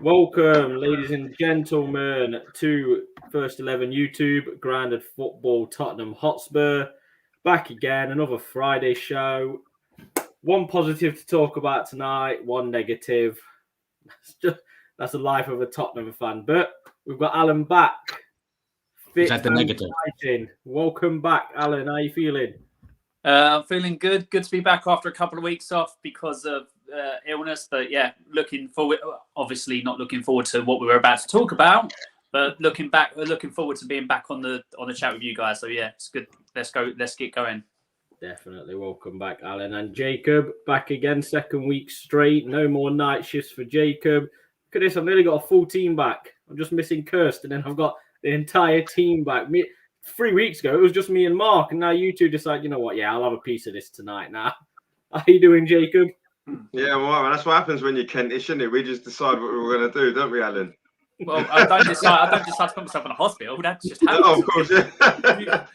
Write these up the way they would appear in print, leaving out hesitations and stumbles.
Welcome, ladies and gentlemen, to First 11 YouTube, Grounded Football Tottenham Hotspur. Back again, another Friday show. One positive to talk about tonight, one negative. That's the life of a Tottenham fan. But we've got Alan back. Is that the negative? Exciting. Welcome back, Alan. How are you feeling? I'm feeling good. Good to be back after a couple of weeks off because of illness. But yeah, looking forward. Obviously, not looking forward to what we were about to talk about, but looking forward to being back on the chat with you guys. So yeah, it's good. Let's go. Let's get going. Definitely. Welcome back, Alan. And Jacob, back again, second week straight. No more night shifts for Jacob. Look at this. I've nearly got a full team back. I'm just missing Kirsten, and I've got the entire team back. 3 weeks ago, it was just me and Mark, and now you two decide, you know what, yeah, I'll have a piece of this tonight now. How you doing, Jacob? Yeah, well, that's what happens when you're Kentish, isn't it? We just decide what we're going to do, don't we, Alan? Well, I don't decide to put myself in a hospital. That just happens. Oh, of course, yeah.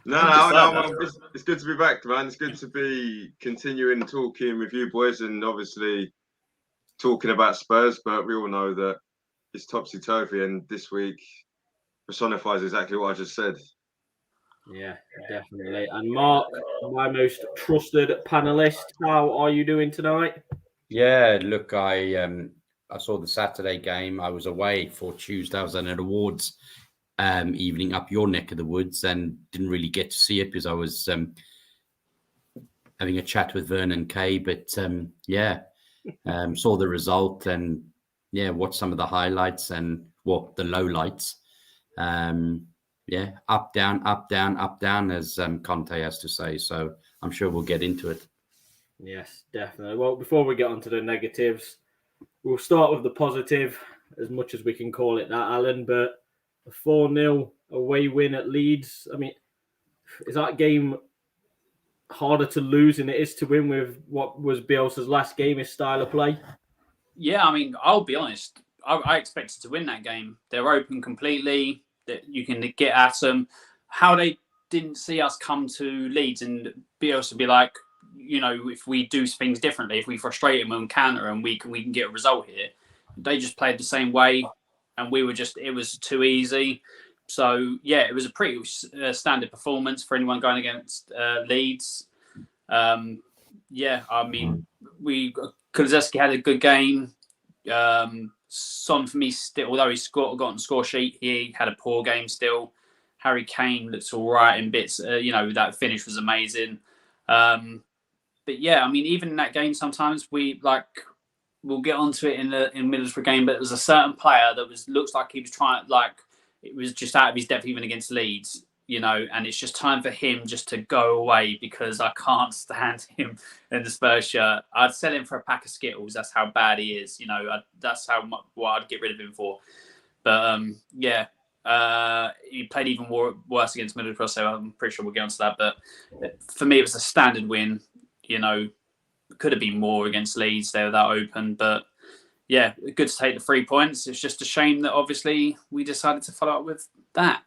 No, it's good to be back, man. It's good to be continuing talking with you boys and obviously talking about Spurs, but we all know that it's topsy-turvy, and this week personifies exactly what I just said. Yeah, definitely. And Mark, my most trusted panelist, how are you doing tonight? Yeah, look, I saw the Saturday game. I was away for Tuesday. I was at an awards evening up your neck of the woods and didn't really get to see it because I was having a chat with Vernon Kay. But saw the result and watched some of the highlights and the lowlights. Up, down, up, down, up, down, as Conte has to say. So I'm sure we'll get into it. Yes, definitely. Well, before we get on to the negatives, we'll start with the positive, as much as we can call it that, Alan. But a 4-0 away win at Leeds. I mean, is that game harder to lose than it is to win with what was Bielsa's last game, his style of play? Yeah, I mean, I'll be honest. I expected to win that game. They're open completely. That you can get at them. How they didn't see us come to Leeds and Bielsa be like, you know, if we do things differently, if we frustrate them and counter and we can get a result here. They just played the same way, and it was too easy. So yeah, it was a pretty standard performance for anyone going against Leeds. I mean, Kulusevski had a good game. Son, for me, still, although he got on the score sheet, he had a poor game still. Harry Kane looks all right in bits. That finish was amazing. But yeah, I mean, even in that game, sometimes we'll get onto it in Middlesbrough game, but there was a certain player that looks like he was trying, it was just out of his depth even against Leeds. And it's just time for him just to go away because I can't stand him in the Spurs shirt. I'd sell him for a pack of Skittles. That's how bad he is. That's how much what I'd get rid of him for. But he played even worse against Middlesbrough, so I'm pretty sure we'll get onto that. But for me, it was a standard win. Could have been more against Leeds. They were that open, but yeah, good to take the 3 points. It's just a shame that obviously we decided to follow up with that.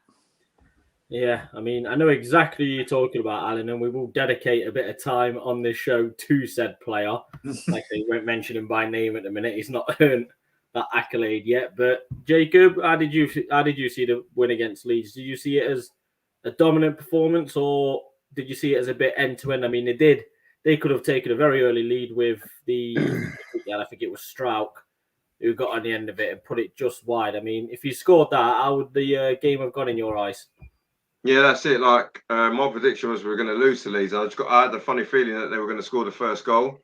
Yeah, I mean, I know exactly what you're talking about, Alan, and we will dedicate a bit of time on this show to said player. Like they won't mention him by name at the minute. He's not earned that accolade yet. But Jacob, how did you see the win against Leeds? Did you see it as a dominant performance, or did you see it as a bit end to end? I mean, they could have taken a very early lead with I think it was Strauch who got on the end of it and put it just wide. I mean, if you scored that, how would the game have gone in your eyes? Yeah, that's it. My prediction was we were going to lose to Leeds. I had the funny feeling that they were going to score the first goal.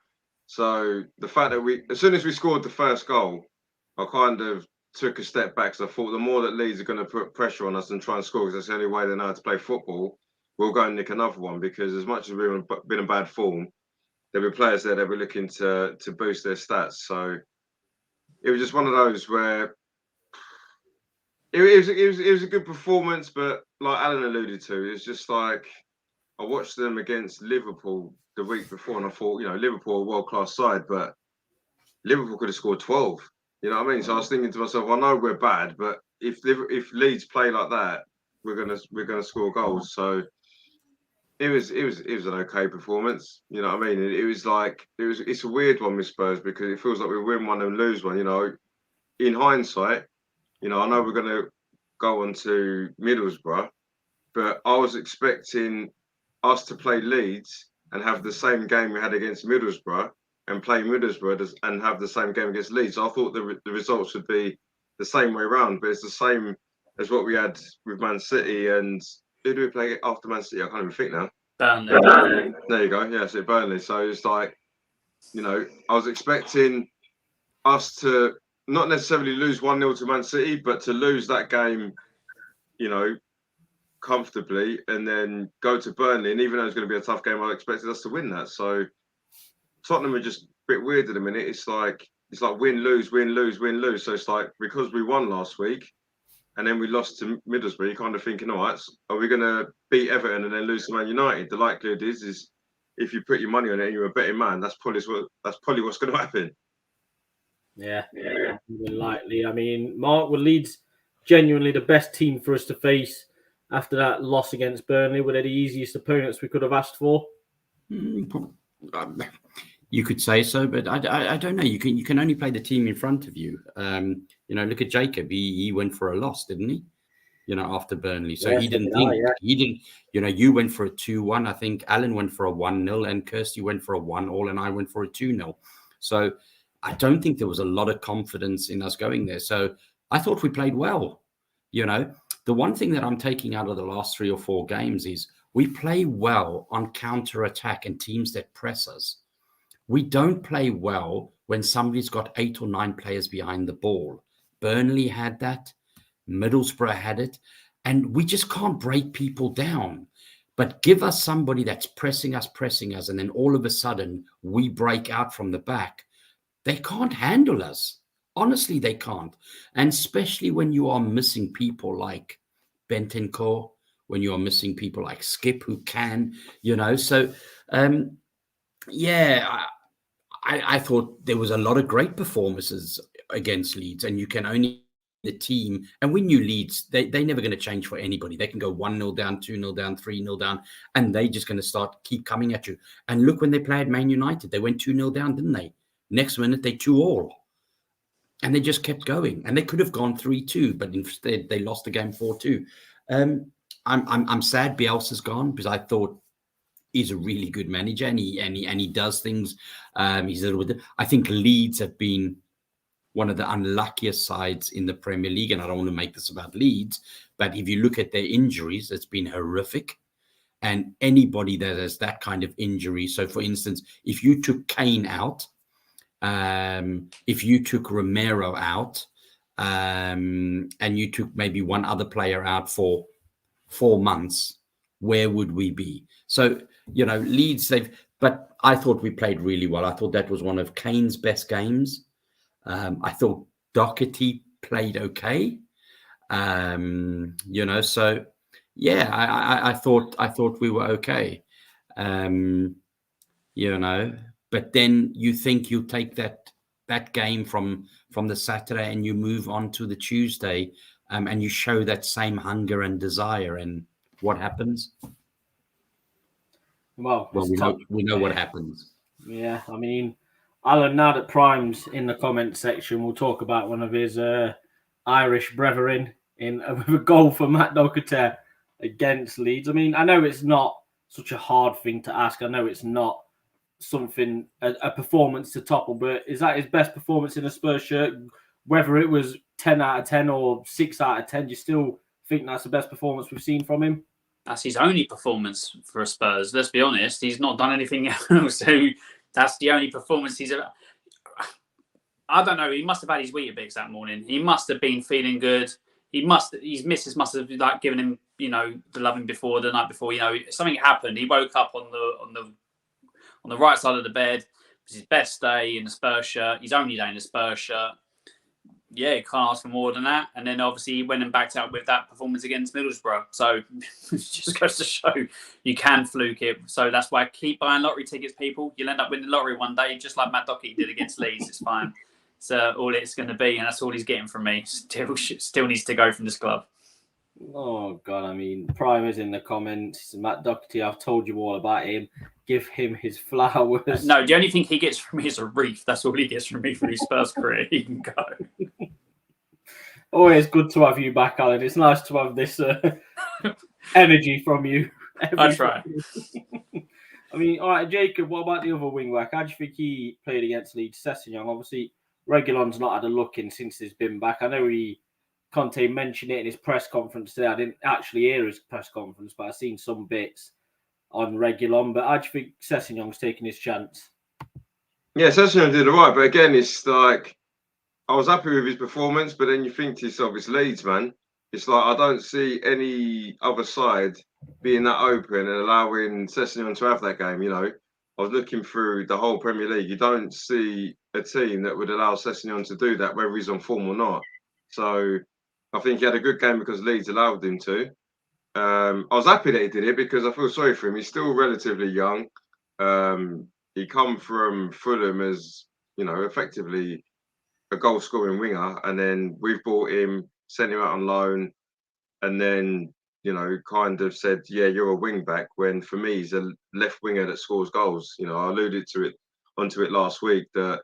So the fact that as soon as we scored the first goal, I kind of took a step back because I thought the more that Leeds are going to put pressure on us and try and score, because that's the only way they know how to play football, we'll go and nick another one. Because as much as we've been in bad form, there'll be players there that were looking to boost their stats. So it was just one of those where it was a good performance, but like Alan alluded to, it's just like I watched them against Liverpool the week before, and I thought, Liverpool are a world-class side, but Liverpool could have scored 12. You know what I mean? So I was thinking to myself, I know we're bad, but if Leeds play like that, we're gonna score goals. So it was an okay performance. You know what I mean? It's a weird one with Spurs because it feels like we win one and lose one. in hindsight, I know we're going to go on to Middlesbrough, but I was expecting us to play Leeds and have the same game we had against Middlesbrough and play Middlesbrough and have the same game against Leeds. I thought the results would be the same way around, but it's the same as what we had with Man City. And who do we play after Man City? I can't even think now. Burnley. There you go. Yeah, so Burnley. So it's like, I was expecting us to not necessarily lose 1-0 to Man City, but to lose that game, comfortably, and then go to Burnley. And even though it's going to be a tough game, I expected us to win that. So Tottenham are just a bit weird at the minute. It's like win, lose, win, lose, win, lose. So it's like, because we won last week and then we lost to Middlesbrough, you're kind of thinking, all right, are we going to beat Everton and then lose to Man United? The likelihood is if you put your money on it and you're a betting man, that's probably what's going to happen. Yeah, likely. I mean, Mark, were Leeds genuinely the best team for us to face after that loss against Burnley? Were they the easiest opponents we could have asked for? You could say so, but I don't know. You can only play the team in front of you. Look at Jacob. He went for a loss, didn't he? After Burnley. So he didn't think. Yeah. He didn't. You went for a 2-1. I think Alan went for a 1-0, and Kirsty went for a 1-1, and I went for a 2-0. So I don't think there was a lot of confidence in us going there. So I thought we played well. The one thing that I'm taking out of the last 3 or 4 games is we play well on counter-attack and teams that press us. We don't play well when somebody's got 8 or 9 players behind the ball. Burnley had that. Middlesbrough had it. And we just can't break people down. But give us somebody that's pressing us, and then all of a sudden we break out from the back. They can't handle us. Honestly, they can't. And especially when you are missing people like Bentancur, when you are missing people like Skip who can, So, I thought there was a lot of great performances against Leeds, and you can only the team. And we knew Leeds, they're never going to change for anybody. They can go 1-0 down, 2-0 down, 3-0 down, and they're just going to keep coming at you. And look, when they played Man United, they went 2-0 down, didn't they? Next minute, they 2-2. And they just kept going. And they could have gone 3-2, but instead they lost the game 4-2. I'm sad Bielsa's gone, because I thought he's a really good manager, and he does things. He's a little bit. I think Leeds have been one of the unluckiest sides in the Premier League, and I don't want to make this about Leeds, but if you look at their injuries, it's been horrific. And anybody that has that kind of injury, so for instance, if you took Kane out, if you took Romero out, and you took maybe one other player out for 4 months, where would we be? So, Leeds, but I thought we played really well. I thought that was one of Kane's best games. I thought Doherty played okay. So yeah, I thought we were okay. But then you think you take that game from the Saturday and you move on to the Tuesday, and you show that same hunger and desire, and what happens? Well, we know what happens. Yeah, I mean, Alan, now that Prime's in the comment section, we'll talk about one of his Irish brethren with a goal for Matt Doherty against Leeds. I mean, I know it's not such a hard thing to ask. I know it's not something, a performance to topple, but is that his best performance in a Spurs shirt? Whether it was 10 out of 10 or 6 out of 10, do you still think that's the best performance we've seen from him? That's his only performance for Spurs. Let's be honest. He's not done anything else. So that's the only performance he's ever. I don't know. He must have had his Weetabix that morning. He must have been feeling good. His missus must have given him, the loving before the night before. Something happened. He woke up on the right side of the bed. It was his best day in the Spurs shirt. His only day in the Spurs shirt. Yeah, you can't ask for more than that. And then obviously he went and backed out with that performance against Middlesbrough. So it just goes to show you can fluke it. So that's why I keep buying lottery tickets, people. You'll end up winning the lottery one day, just like Matt Doherty did against Leeds. It's fine. It's all it's going to be, and that's all he's getting from me. Still needs to go from this club. Oh, God. I mean, Prime is in the comments. Matt Doherty, I've told you all about him. Give him his flowers. No, the only thing he gets from me is a wreath. That's all he gets from me for his Spurs career. He can go. Always good to have you back, Alan. It's nice to have this energy from you. I try. I mean, all right, Jacob, what about the other wing back? How do you think he played against Leeds? Sessegnon, obviously, Reguilon's not had a look in since he's been back. I know Conte mentioned it in his press conference today. I didn't actually hear his press conference, but I've seen some bits on Reguilon. But how do you think Sessegnon's taking his chance? Yeah, Sessegnon did all right, but again, it's like I was happy with his performance, but then you think to yourself, it's Leeds, man. It's like I don't see any other side being that open and allowing Sessegnon to have that game. You know, I was looking through the whole Premier League. You don't see a team that would allow Sessegnon to do that, whether he's on form or not. So I think he had a good game because Leeds allowed him to. I was happy that he did it because I feel sorry for him. He's still relatively young. He come from Fulham as, you know, effectively a goal scoring winger, and then we've bought him, sent him out on loan, and then, you know, kind of said, yeah, you're a wing back, when for me he's a left winger that scores goals. You know, I alluded to it onto it last week that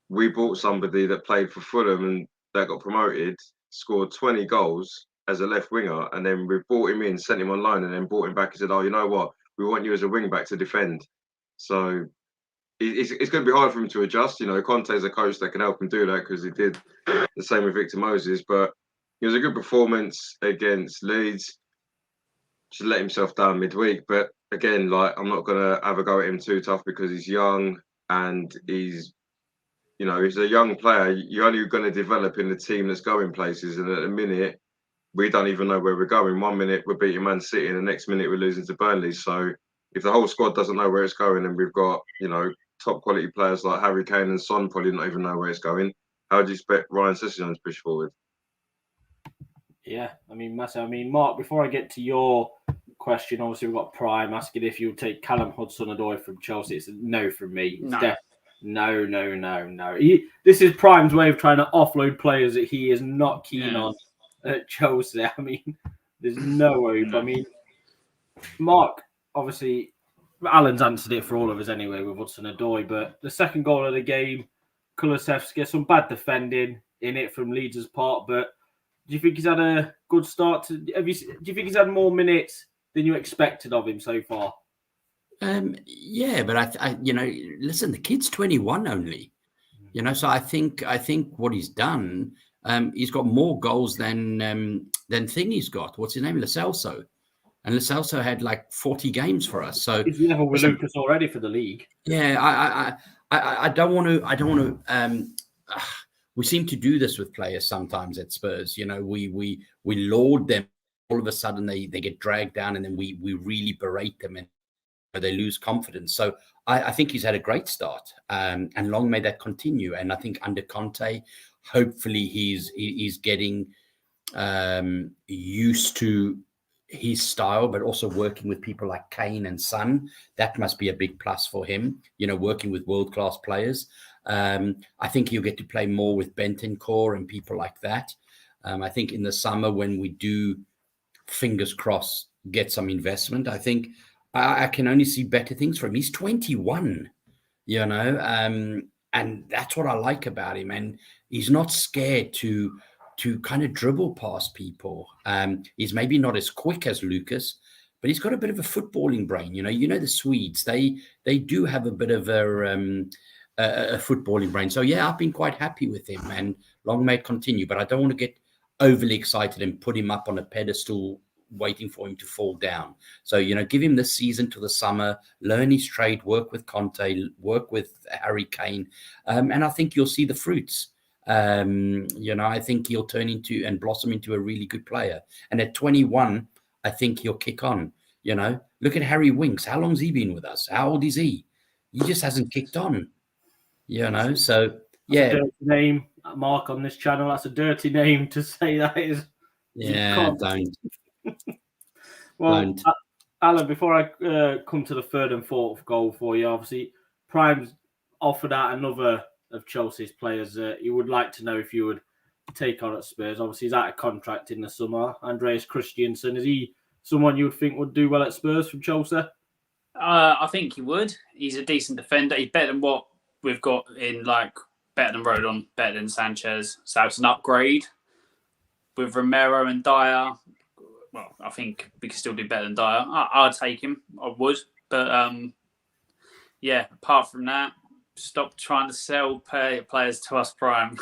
we bought somebody that played for Fulham and that got promoted, scored 20 goals as a left winger, and then we brought him in, sent him on loan, and then brought him back and said, oh, you know what, we want you as a wing back to defend. So it's going to be hard for him to adjust. You know, Conte's a coach that can help him do that because he did the same with Victor Moses. But it was a good performance against Leeds. Just let himself down midweek. But again, like, I'm not going to have a go at him too tough because he's young and he's a young player. You're only going to develop in the team that's going places. And at the minute, we don't even know where we're going. 1 minute we're beating Man City, and the next minute we're losing to Burnley. So if the whole squad doesn't know where it's going, and we've got, you know, top quality players like Harry Kane and Son probably not even know where it's going, how do you expect Ryan Sessegnon to push forward? Yeah, I mean, massive. I mean, Mark, before I get to your question, obviously we've got Prime asking if you would take Callum Hudson-Odoi from Chelsea. It's a no from me. It's no. This is Prime's way of trying to offload players that he is not keen on at Chelsea. I mean, there's no hope. I mean, Mark, obviously, Alan's answered it for all of us anyway with Hudson-Odoi, but the second goal of the game, Kulusevski, some bad defending in it from Leeds' part, but do you think he's had a good start? Do you think he's had more minutes than you expected of him so far? Yeah, but I you know, listen, the kid's 21 only. You know, so I think what he's done, he's got more goals than Thingy's got. What's his name? Lo Celso. And Lo Celso had like 40 games for us. So he's level with Lucas already for the league. Yeah, I don't want to. We seem to do this with players sometimes at Spurs. You know, we laud them. All of a sudden, they get dragged down, and then we really berate them, and they lose confidence. So I think he's had a great start, and long may that continue. And I think under Conte, hopefully he's getting used to his style, but also working with people like Kane and Son. That must be a big plus for him, you know, working with world-class players. I think he'll get to play more with Bentancur and people like that. I think in the summer, when we do, fingers crossed, get some investment, I think I can only see better things for him. He's 21, you know, and that's what I like about him. And he's not scared to kind of dribble past people. He's maybe not as quick as Lucas, but he's got a bit of a footballing brain. You know the Swedes, they do have a bit of a footballing brain. So yeah, I've been quite happy with him, and long may it continue. But I don't want to get overly excited and put him up on a pedestal waiting for him to fall down. So, you know, give him this season to the summer, learn his trade, work with Conte, work with Harry Kane, and I think you'll see the fruits. You know, I think he'll turn into and blossom into a really good player. And at 21, I think he'll kick on. You know, look at Harry Winks. How long's he been with us? How old is he? He just hasn't kicked on. You know, so yeah. That's a dirty name, Mark, on this channel. That's a dirty name to say that is. Yeah, don't. Well, don't. Alan, before I come to the third and fourth goal for you, obviously, Prime's offered out another of Chelsea's players he would like to know if you would take on at Spurs. Obviously, he's out of contract in the summer. Andreas Christensen, is he someone you would think would do well at Spurs from Chelsea? I think he would. He's a decent defender. He's better than what we've got in, like, better than Rodon, better than Sanchez. So it's an upgrade. with Romero and Dyer, well, I think we can still do better than Dyer. I'd take him. I would. But, yeah, apart from that, stop trying to sell players to us, Prime.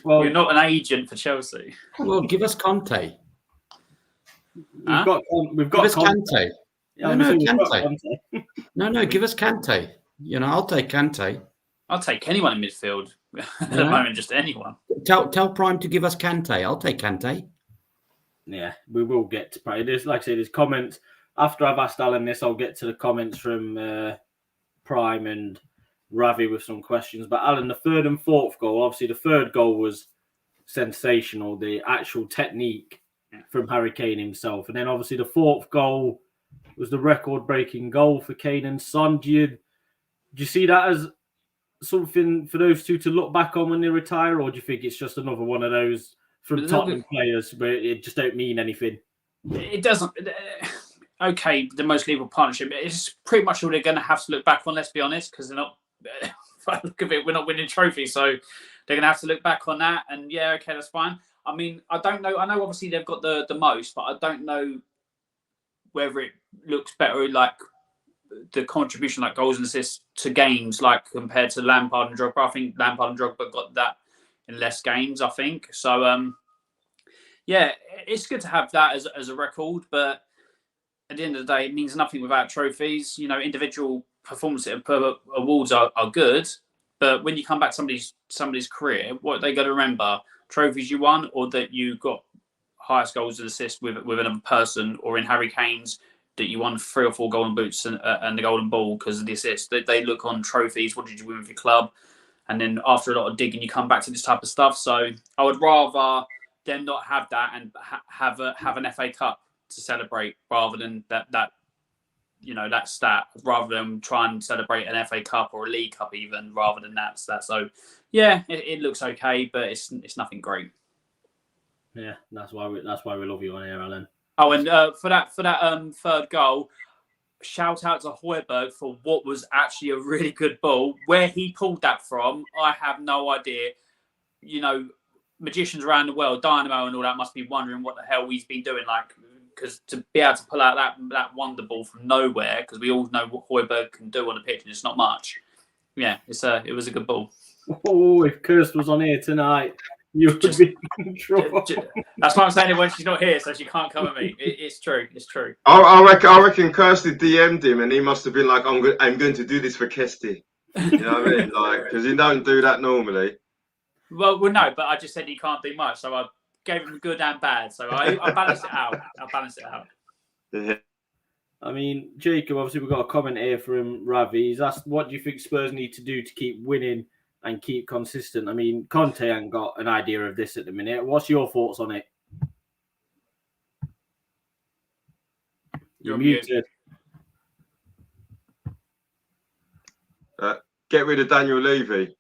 Well, you're not an agent for Chelsea. Well, give us Conte. we've got Give us Conte. Kante. Yeah, No, we've got Kante. No, give us Kante. You know, I'll take Kante. I'll take anyone in midfield at the moment, just anyone. Tell Prime to give us Kante. I'll take Kante. Yeah, we will get to Prime. There's, like I say, there's comments. After I've asked Alan this, I'll get to the comments from Prime and Ravi with some questions. But Alan, the third and fourth goal, obviously the third goal was sensational, the actual technique from Harry Kane himself. And then obviously the fourth goal was the record-breaking goal for Kane and Son. Do you see that as something for those two to look back on when they retire, or do you think it's just another one of those from Tottenham players where it just don't mean anything? It doesn't. Okay, the most lethal partnership. It's pretty much all they're going to have to look back on, let's be honest, because they're not, if I look at it, we're not winning trophies. So they're going to have to look back on that. And yeah, okay, that's fine. I mean, I don't know. I know obviously they've got the most, but I don't know whether it looks better, like the contribution, like goals and assists to games, like compared to Lampard and Drogba. I think Lampard and Drogba got that in less games, I think. So, yeah, it's good to have that as a record, but at the end of the day, it means nothing without trophies. You know, individual performance awards are good, but when you come back to somebody's career, what are they going to remember? Trophies you won, or that you got highest goals and assists with another person, or in Harry Kane's that you won 3 or 4 golden boots and the golden ball because of the assist. They look on trophies. What did you win with your club? And then after a lot of digging, you come back to this type of stuff. So I would rather them not have that and have an FA Cup to celebrate rather than that stat, rather than try and celebrate an FA Cup or a League Cup even, rather than that stat. So yeah, it looks okay, but it's nothing great. Yeah, that's why we love you on here, Alan. Oh, and for that third goal, shout out to Højbjerg for what was actually a really good ball. Where he pulled that from, I have no idea. You know, magicians around the world, Dynamo and all that, must be wondering what the hell he's been doing. Like, because to be able to pull out that wonder ball from nowhere, because we all know what Højbjerg can do on the pitch, and it's not much. Yeah, it was a good ball. Oh, if Kirst was on here tonight, you would be in trouble. That's why I'm saying it when she's not here, so she can't come at me. It's true. It's true. I reckon Kirsty DM'd him, and he must have been like, "I'm going to do this for Kesty." You know what I mean? Like, because you don't do that normally. Well, no, but I just said he can't do much, so I gave him good and bad. So I balanced it out. Yeah. I mean, Jacob, obviously we've got a comment here from Ravi. He's asked, what do you think Spurs need to do to keep winning and keep consistent? I mean, Conte ain't got an idea of this at the minute. What's your thoughts on it? You're muted. Get rid of Daniel Levy.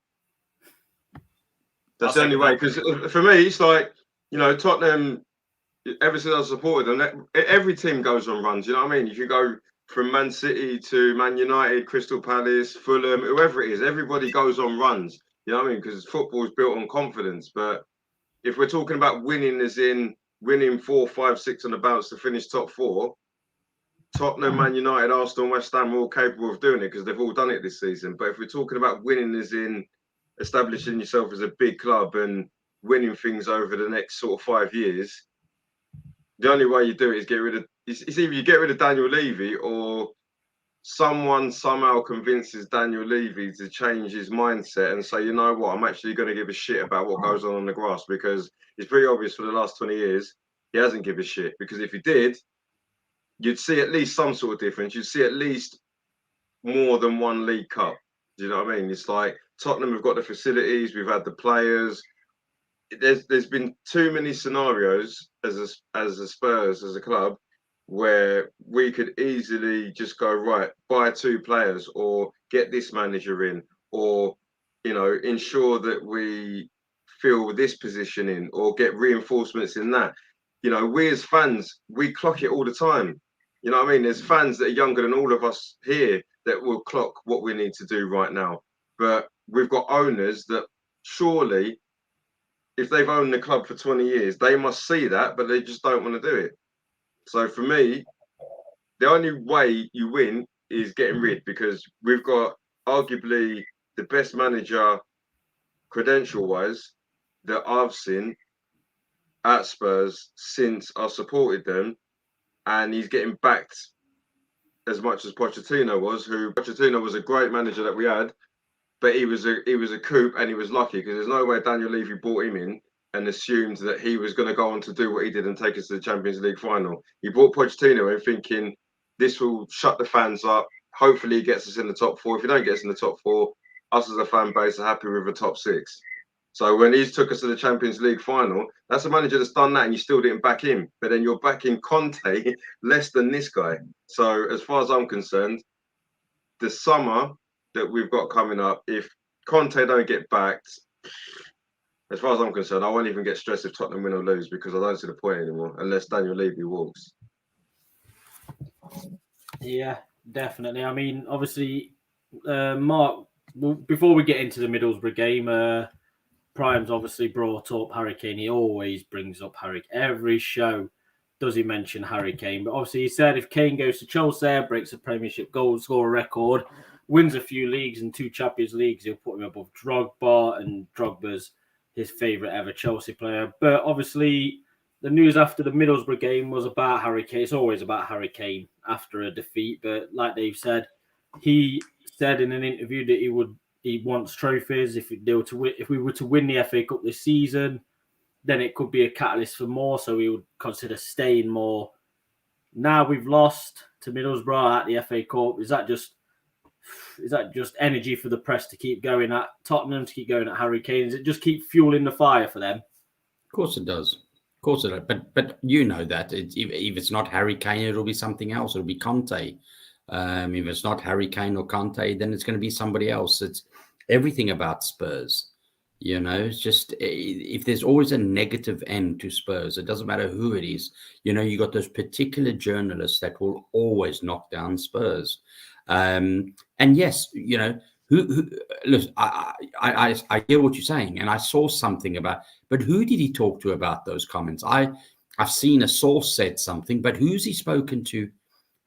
That's the only way. Because for me, it's like, you know, Tottenham, ever since I supported them, every team goes on runs. You know what I mean? If you go from Man City to Man United, Crystal Palace, Fulham, whoever it is, everybody goes on runs. You know what I mean? Because football is built on confidence. But if we're talking about winning, as in winning 4, 5, 6 on the bounce to finish top 4, Tottenham, Man United, Arsenal, West Ham are all capable of doing it because they've all done it this season. But if we're talking about winning, as in establishing yourself as a big club and winning things over the next sort of 5 years, the only way you do it is get rid of. It's either you get rid of Daniel Levy, or someone somehow convinces Daniel Levy to change his mindset and say, you know what, I'm actually going to give a shit about what goes on the grass, because it's pretty obvious for the last 20 years he hasn't given a shit. Because if he did, you'd see at least some sort of difference. You'd see at least more than one League Cup. Do you know what I mean? It's like Tottenham have got the facilities, we've had the players. There's been too many scenarios as a Spurs, as a club, where we could easily just go, right, buy 2 players, or get this manager in, or, you know, ensure that we fill this position in, or get reinforcements in that. You know, we as fans, we clock it all the time. You know what I mean? There's fans that are younger than all of us here that will clock what we need to do right now. But we've got owners that surely if they've owned the club for 20 years, they must see that, but they just don't want to do it. So for me, the only way you win is getting rid, because we've got arguably the best manager credential-wise that I've seen at Spurs since I supported them, and he's getting backed as much as Pochettino was. Pochettino was a great manager that we had, but he was a coup, and he was lucky, because there's no way Daniel Levy brought him in and assumed that he was going to go on to do what he did and take us to the Champions League final. He brought Pochettino in thinking this will shut the fans up. Hopefully, he gets us in the top 4. If he don't get us in the top 4, us as a fan base are happy with the top 6. So when he's took us to the Champions League final, that's a manager that's done that, and you still didn't back him. But then you're backing Conte less than this guy. So as far as I'm concerned, the summer that we've got coming up, if Conte don't get backed, as far as I'm concerned, I won't even get stressed if Tottenham win or lose, because I don't see the point anymore unless Daniel Levy walks. Yeah, definitely. I mean, obviously, Mark, before we get into the Middlesbrough game, Prime's obviously brought up Harry Kane. He always brings up Harry. Every show does he mention Harry Kane. But obviously he said if Kane goes to Chelsea, breaks a Premiership goal scorer record, wins a few leagues and 2 Champions Leagues, he'll put him above Drogba, and Drogba's his favourite ever Chelsea player. But obviously the news after the Middlesbrough game was about Harry Kane. It's always about Harry Kane after a defeat. But like Dave said, he said in an interview that he wants trophies. If we were to win the FA Cup this season, then it could be a catalyst for more. So we would consider staying more. Now we've lost to Middlesbrough at the FA Cup. Is that just energy for the press to keep going at Tottenham, to keep going at Harry Kane? Does it just keep fueling the fire for them? Of course it does. Of course it does. But you know that if it's not Harry Kane, it'll be something else. It'll be Conte. If it's not Harry Kane or Conte, then it's going to be somebody else. It's everything about Spurs. You know, it's just if there's always a negative end to Spurs, it doesn't matter who it is. You know, you got those particular journalists that will always knock down Spurs. And yes, you know, who listen, I hear what you're saying, and I saw something about, but who did he talk to about those comments? I've seen a source said something, but who's he spoken to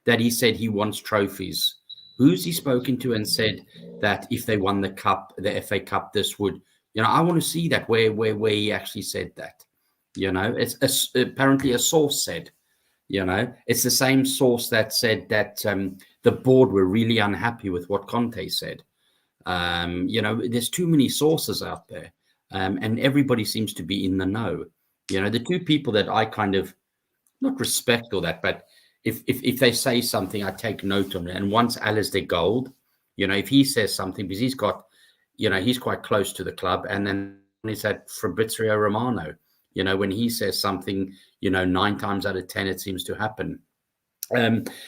that he said he wants trophies? Who's he spoken to and said that if they won the cup, the FA Cup, this would, you know, I want to see that where he actually said that. You know, it's apparently a source said, you know, it's the same source that said that the board were really unhappy with what Conte said. You know, there's too many sources out there, and everybody seems to be in the know. You know, the 2 people that I kind of not respect all that, but if they say something, I take note on it. And once Alistair Gold, you know, if he says something, because he's got, you know, he's quite close to the club, and then he's had Fabrizio Romano, you know, when he says something, you know, 9 times out of 10, it seems to happen.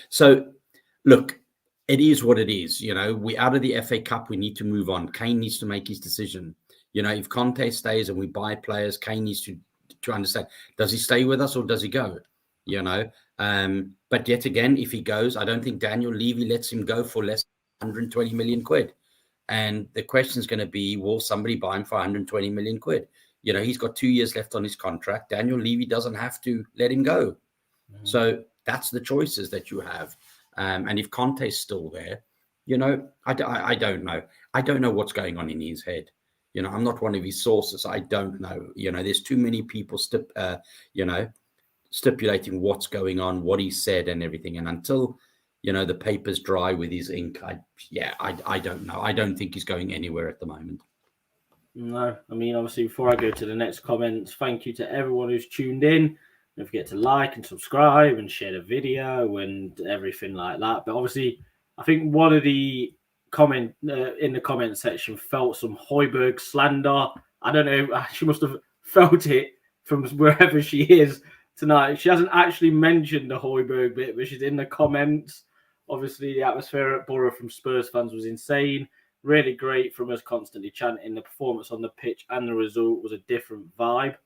So look, it is what it is. You know, we out of the FA Cup, we need to move on. Kane needs to make his decision. You know, if Conte stays and we buy players, Kane needs to understand, does he stay with us or does he go? You know, but yet again, if he goes, I don't think Daniel Levy lets him go for less than 120 million quid. And the question is going to be, will somebody buy him for 120 million quid? You know, he's got 2 years left on his contract. Daniel Levy doesn't have to let him go. Mm-hmm. So that's the choices that you have. And if Conte's still there, you know, I don't know. I don't know what's going on in his head. You know, I'm not one of his sources. I don't know. You know, there's too many people, you know, stipulating what's going on, what he said and everything. And until, you know, the paper's dry with his ink, I don't know. I don't think he's going anywhere at the moment. No, I mean, obviously, before I go to the next comments, thank you to everyone who's tuned in. Don't forget to like and subscribe and share the video and everything like that. But obviously, I think one of the in the comment section felt some Højbjerg slander. I don't know. She must have felt it from wherever she is tonight. She hasn't actually mentioned the Højbjerg bit, but she's in the comments. Obviously, the atmosphere at Borough from Spurs fans was insane. Really great from us constantly chanting. The performance on the pitch and the result was a different vibe.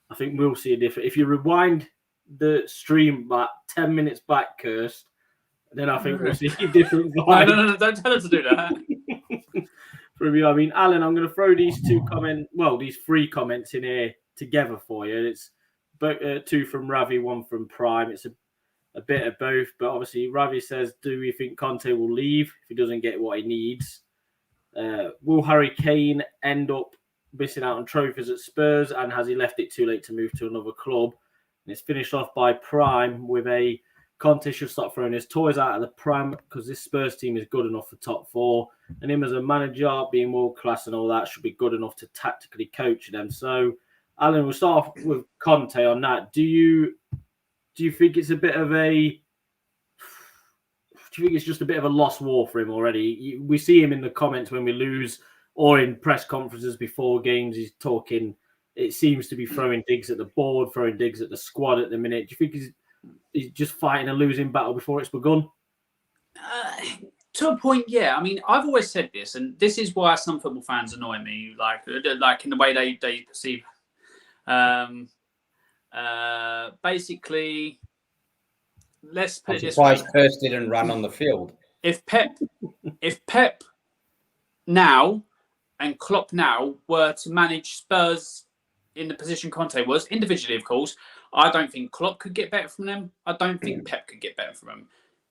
I think we'll see a different. If you rewind the stream back 10 minutes back, Kirst, then I think we'll see a different vibe. No, don't tell her to do that. from you. I mean, Alan, I'm going to throw these these 3 comments in here together for you. It's 2 from Ravi, 1 from Prime. It's a bit of both, but obviously Ravi says, do we think Conte will leave if he doesn't get what he needs? Will Harry Kane end up missing out on trophies at Spurs, and has he left it too late to move to another club? And it's finished off by Prime with a Conte should start throwing his toys out of the pram because this Spurs team is good enough for top 4, and him as a manager being world class and all that should be good enough to tactically coach them. So, Alan, we'll start off with Conte on that. Do you think it's a bit of a just a bit of a lost war for him already? We see him in the comments when we lose or in press conferences before games. He's talking, it seems to be throwing digs at the board, throwing digs at the squad at the minute. Do you think he's just fighting a losing battle before it's begun? To a point, yeah. I mean, I've always said this, and this is why some football fans annoy me, like in the way they perceive. Basically, let's put it this way: Spurs didn't run on the field. If Pep now and Klopp now were to manage Spurs in the position Conte was, individually, of course, I don't think Klopp could get better from them. I don't think Pep could get better from them,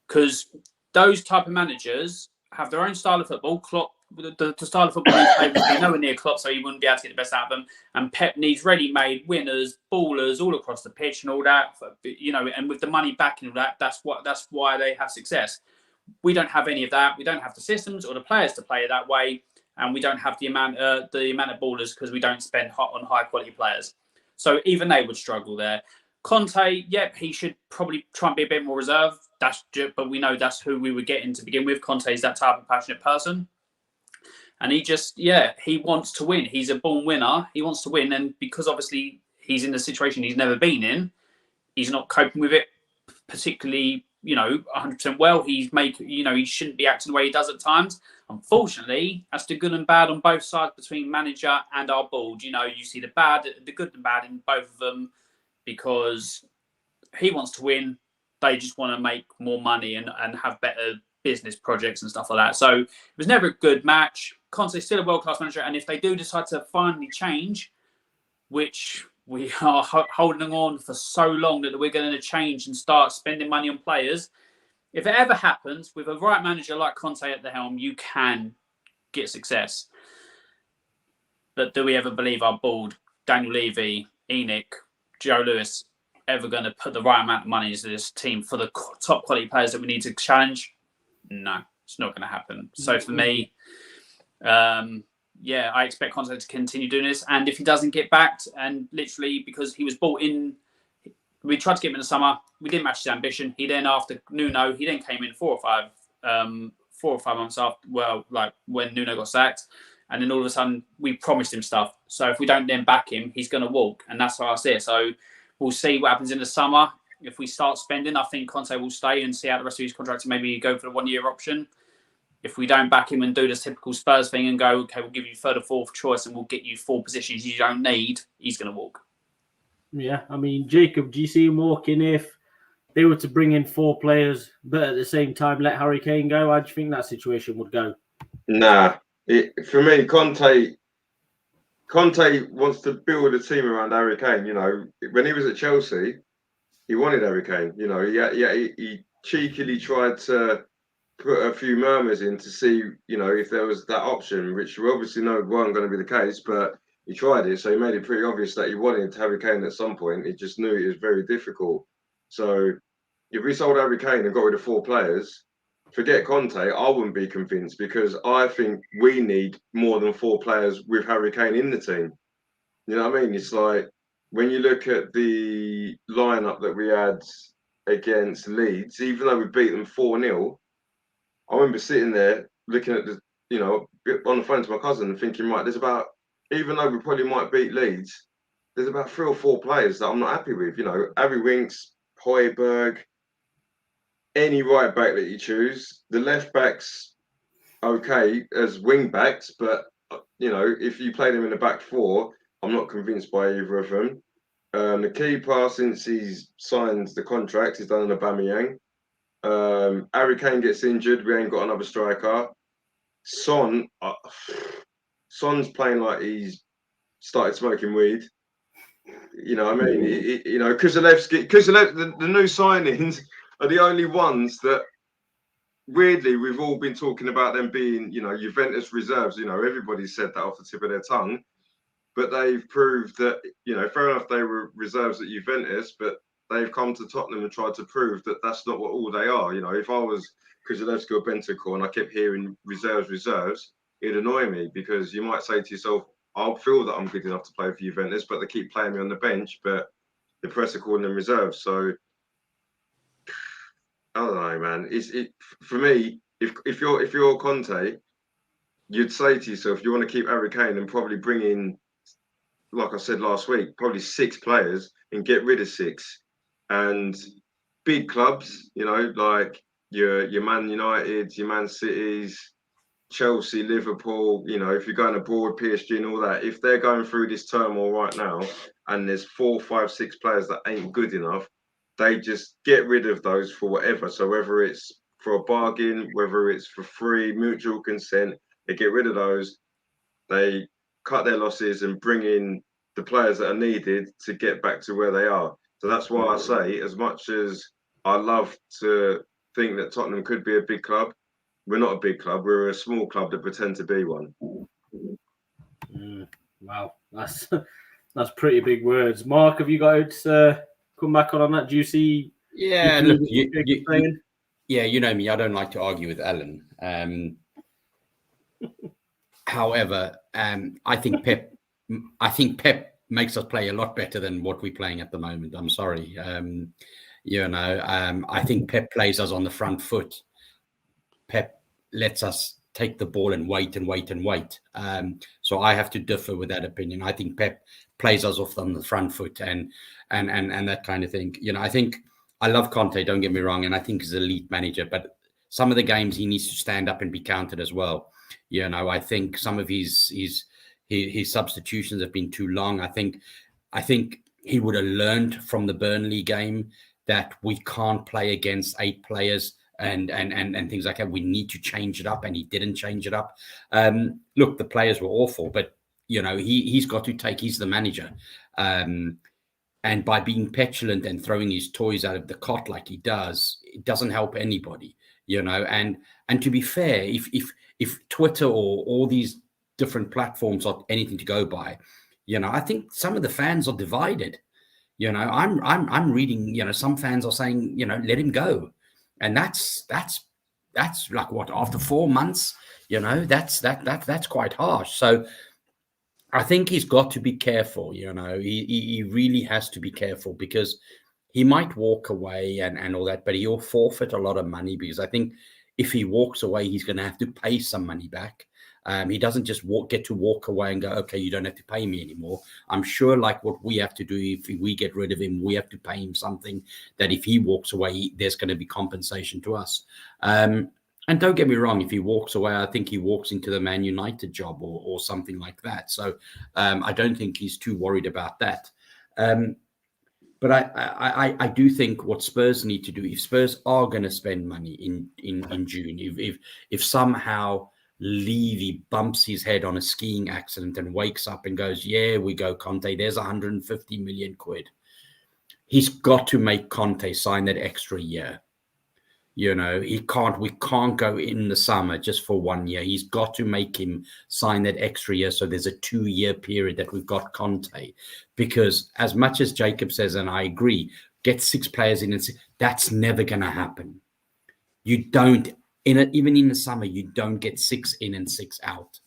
because those type of managers have their own style of football. Klopp, the style of football he played would be nowhere near Klopp, so he wouldn't be able to get the best out of them. And Pep needs ready-made winners, ballers all across the pitch and all that. And with the money backing all that, that's why they have success. We don't have any of that. We don't have the systems or the players to play it that way, and we don't have the amount of ballers because we don't spend on high-quality players. So even they would struggle there. Conte, he should probably try and be a bit more reserved. But we know that's who we were getting to begin with. Conte is that type of passionate person. And he just, he wants to win. He's a born winner. He wants to win. And because obviously he's in a situation he's never been in, he's not coping with it particularly, 100% well. He shouldn't be acting the way he does at times. Unfortunately, that's the good and bad on both sides between manager and our board. You see the good and bad in both of them, because he wants to win. They just want to make more money and have better business projects and stuff like that. So it was never a good match. Conte's still a world-class manager, and if they do decide to finally change, which we are holding on for so long that we're going to change and start spending money on players, if it ever happens, with a right manager like Conte at the helm, you can get success. But do we ever believe our board, Daniel Levy, Enoch, Joe Lewis, ever going to put the right amount of money into this team for the top quality players that we need to challenge? No, it's not going to happen. So for me, I expect Conte to continue doing this. And if he doesn't get backed, and literally because he was bought in, we tried to get him in the summer, we didn't match his ambition. He then, after Nuno, he then came in 4 or 5 months after, when Nuno got sacked. And then all of a sudden, we promised him stuff. So if we don't then back him, he's going to walk. And that's how I see it. So we'll see what happens in the summer. If we start spending, I think Conte will stay and see out the rest of his contract and maybe go for the 1-year option. If we don't back him and do this typical Spurs thing and go, okay, we'll give you 3rd or 4th choice and we'll get you 4 positions you don't need, he's going to walk. Yeah, I mean, Jacob, do you see him walking if they were to bring in 4 players, but at the same time let Harry Kane go? How do you think that situation would go? Nah, for me, Conte wants to build a team around Harry Kane. When he was at Chelsea, he wanted Harry Kane. He cheekily tried to put a few murmurs in to see, if there was that option, which we obviously know weren't going to be the case, but he tried it. So he made it pretty obvious that he wanted Harry Kane at some point. He just knew it was very difficult. So if we sold Harry Kane and got rid of 4 players, forget Conte, I wouldn't be convinced, because I think we need more than 4 players with Harry Kane in the team. You know what I mean? It's like, when you look at the lineup that we had against Leeds, even though we beat them 4-0, I remember sitting there looking at on the phone to my cousin and thinking, right, there's about, even though we probably might beat Leeds, there's about 3 or 4 players that I'm not happy with. Abby Winks, Højbjerg, any right back that you choose. The left backs, okay, as wing backs, but if you play them in the back 4, I'm not convinced by either of them. The keeper, since he's signed the contract, he's done an Aubameyang. Harry Kane gets injured, we ain't got another striker. Son's playing like he's started smoking weed. You know what I mean? You know, Kuzelevski, the new signings are the only ones that, weirdly, we've all been talking about them being, you know, Juventus reserves. You know, everybody said that off the tip of their tongue. But they've proved that, you know, fair enough, they were reserves at Juventus, but they've come to Tottenham and tried to prove that that's not what all they are. You know, if I was Kuzelevski or Bentancur and I kept hearing reserves, it'd annoy me, because you might say to yourself, I'll feel that I'm good enough to play for Juventus, but they keep playing me on the bench, but the press are calling them reserves. So I don't know, man. For me, if you're Conte, you'd say to yourself, you want to keep Harry Kane and probably bring in, like I said last week, probably 6 players and get rid of 6. And big clubs, you know, like your Man United, your Man Cities, Chelsea, Liverpool, you know, if you're going abroad, PSG and all that, if they're going through this turmoil right now and there's 4, 5, 6 players that ain't good enough, they just get rid of those for whatever. So whether it's for a bargain, whether it's for free, mutual consent, they get rid of those. They cut their losses and bring in the players that are needed to get back to where they are. So that's why I say, as much as I love to think that Tottenham could be a big club, we're not a big club. We're a small club that pretend to be one. Wow, that's pretty big words. Mark, have you got to come back on that? Do you see? Yeah, look, yeah, you know me. I don't like to argue with Alan. However, I think Pep makes us play a lot better than what we're playing at the moment. I'm sorry. You know, I think Pep plays us on the front foot. Pep lets us take the ball and wait and wait and wait. So I have to differ with that opinion. I think Pep plays us off on the front foot and that kind of thing. You know, I think I love Conte, don't get me wrong, and I think he's an elite manager, but some of the games he needs to stand up and be counted as well. You know, I think some of his substitutions have been too long. I think he would have learned from the Burnley game that we can't play against 8 players and things like that. We need to change it up, and he didn't change it up. Look, the players were awful, but you know, he's got to take. He's the manager, and by being petulant and throwing his toys out of the cot like he does, it doesn't help anybody. You know, and to be fair, if Twitter or all these different platforms are anything to go by, you know, I think some of the fans are divided. You know, I'm reading, you know, some fans are saying, you know, let him go. And that's like what, after 4 months, you know, that's quite harsh. So I think he's got to be careful, you know, he really has to be careful, because he might walk away and all that, but he'll forfeit a lot of money, because I think if he walks away, he's going to have to pay some money back. He doesn't just get to walk away and go, okay, you don't have to pay me anymore. I'm sure, like what we have to do, if we get rid of him, we have to pay him something that if he walks away, there's going to be compensation to us. And don't get me wrong, if he walks away, I think he walks into the Man United job or something like that. So I don't think he's too worried about that. But I do think what Spurs need to do, if Spurs are going to spend money in June, if somehow Levy bumps his head on a skiing accident and wakes up and goes, yeah, we go, Conte, there's 150 million quid. He's got to make Conte sign that extra year. You know, we can't go in the summer just for 1 year. He's got to make him sign that extra year. So there's a 2-year period that we've got Conte, because as much as Jacob says, and I agree, get 6 players in, and that's never going to happen. You don't, even in the summer, you don't get 6 in and 6 out.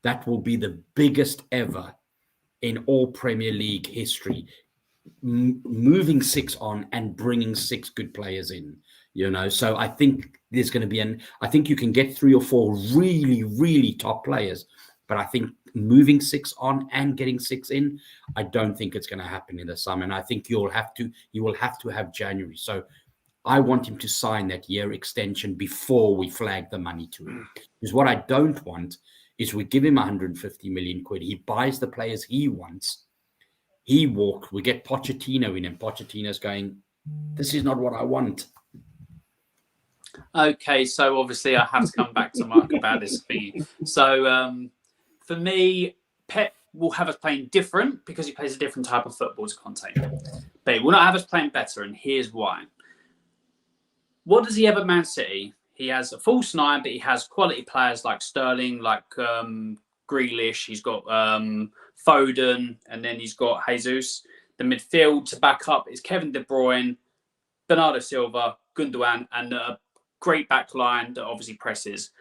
That will be the biggest ever in all Premier League history. Moving 6 on and bringing 6 good players in. You know, so I think there's going to be I think you can get 3 or 4 really, really top players, but I think moving 6 on and getting 6 in, I don't think it's going to happen in the summer. And I think you will have to have January. So I want him to sign that year extension before we flag the money to him. Because what I don't want is we give him 150 million quid. He buys the players he wants. He walks. We get Pochettino in, and Pochettino's going, this is not what I want. Okay, so obviously I have to come back to Mark about this thing. So for me, Pep will have us playing different because he plays a different type of football to Conte. But he will not have us playing better, and here's why. What does he have at Man City? He has a false nine, but he has quality players like Sterling, like Grealish. He's got Foden, and then he's got Jesus. The midfield to back up is Kevin De Bruyne, Bernardo Silva, Gundogan, and a great back line that obviously presses.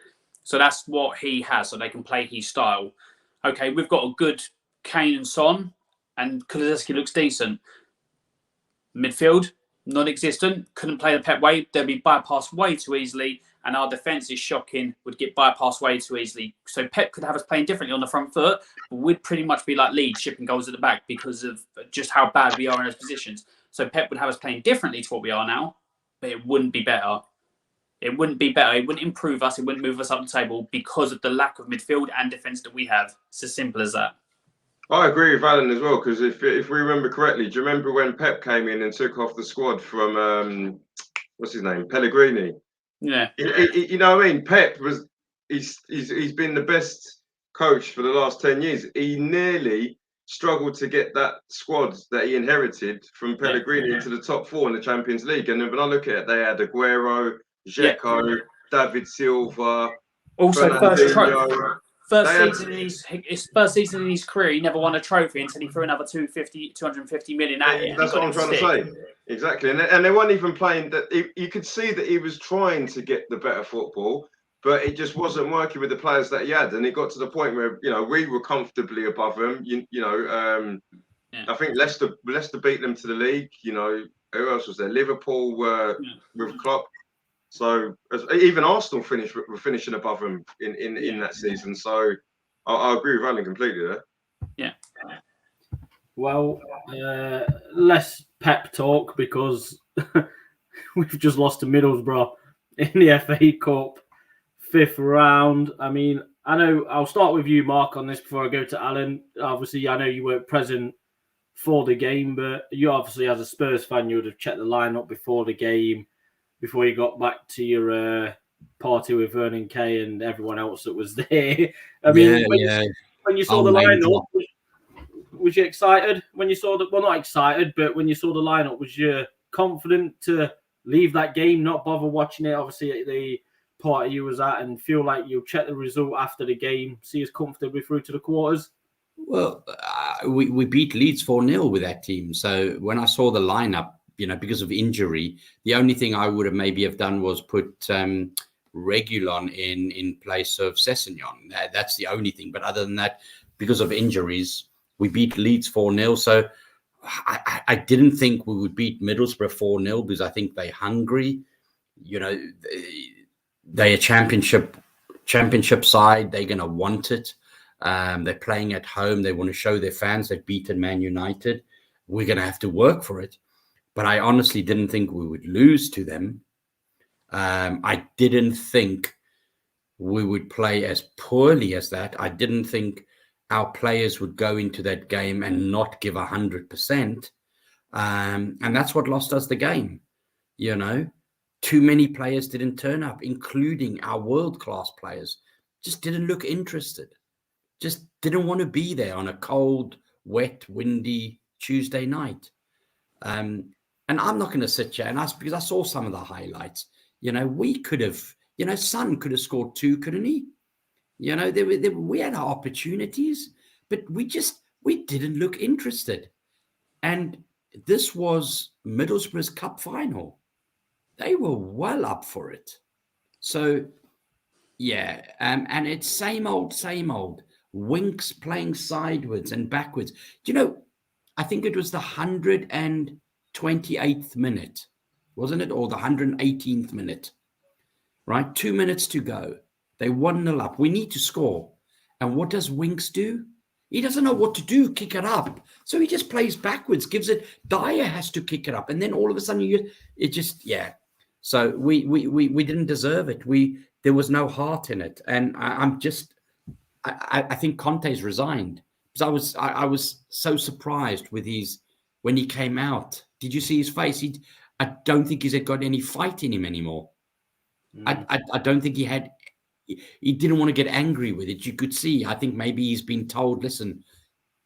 So that's what he has, so they can play his style. Okay, we've got a good Kane and Son, and Kulusevski looks decent. Midfield, non-existent, couldn't play the Pep way. They'd be bypassed way too easily, and our defence is shocking, would get bypassed way too easily. So Pep could have us playing differently on the front foot, but we'd pretty much be like Leeds, shipping goals at the back because of just how bad we are in those positions. So Pep would have us playing differently to what we are now, but it wouldn't be better. It wouldn't be better. It wouldn't improve us. It wouldn't move us up the table because of the lack of midfield and defence that we have. It's as simple as that. I agree with Alan as well, because if we remember correctly, do you remember when Pep came in and took off the squad from what's his name, Pellegrini? Yeah. You know what I mean? Pep he's been the best coach for the last 10 years. He nearly struggled to get that squad that he inherited from Pellegrini into the top four in the Champions League. And then when I look at it, they had Aguero, Dzeko, David Silva, also Fernandinho. First season in his career, he never won a trophy until he threw another 250 million at it. That's what I'm trying to say. Exactly. And they weren't even playing that. You could see that he was trying to get the better football, but it just wasn't working with the players that he had. And it got to the point where, we were comfortably above him. I think Leicester beat them to the league. Who else was there? Liverpool were with Klopp. So even Arsenal were finishing above them in that season. So I agree with Alan completely there. Yeah. Well, less Pep talk because we've just lost to Middlesbrough in the FA Cup 5th round. I mean, I know I'll start with you, Mark, on this before I go to Alan. Obviously, I know you weren't present for the game, but you obviously, as a Spurs fan, you would have checked the lineup before the game, before you got back to your party with Vernon Kay and everyone else that was there. I mean, when you saw the lineup, was you excited? When you saw the, well, not excited, but when you saw the lineup, was you confident to leave that game, not bother watching it, obviously, at the party you was at, and feel like you'll check the result after the game, see us comfortably through to the quarters? Well, we beat Leeds 4-0 with that team. So when I saw the lineup, because of injury, the only thing I would have maybe have done was put Reguilon in place of Sessegnon. That's the only thing. But other than that, because of injuries, we beat Leeds 4-0. So I didn't think we would beat Middlesbrough 4-0 because I think they're hungry. They're a championship side. They're going to want it. They're playing at home. They want to show their fans they've beaten Man United. We're going to have to work for it. But I honestly didn't think we would lose to them. I didn't think we would play as poorly as that. I didn't think our players would go into that game and not give 100%. And that's what lost us the game. Too many players didn't turn up, including our world-class players. Just didn't look interested. Just didn't want to be there on a cold, wet, windy Tuesday night. And I'm not going to sit here because I saw some of the highlights. We could have, Son could have scored 2, couldn't he? We had our opportunities, but we didn't look interested. And this was Middlesbrough's cup final. They were well up for it. So, and it's same old. Winks playing sideways and backwards. I think it was the 128th minute, wasn't it? Or the 118th minute, right? 2 minutes to go. They 1-0 up. We need to score. And what does Winks do? He doesn't know what to do, kick it up. So he just plays backwards, gives it. Dyer has to kick it up. And then all of a sudden, So we didn't deserve it. There was no heart in it. And I think Conte's resigned. Because I was so surprised with when he came out. Did you see his face? I don't think he's got any fight in him anymore. I don't think he didn't want to get angry with it. You could see, I think maybe he's been told, listen,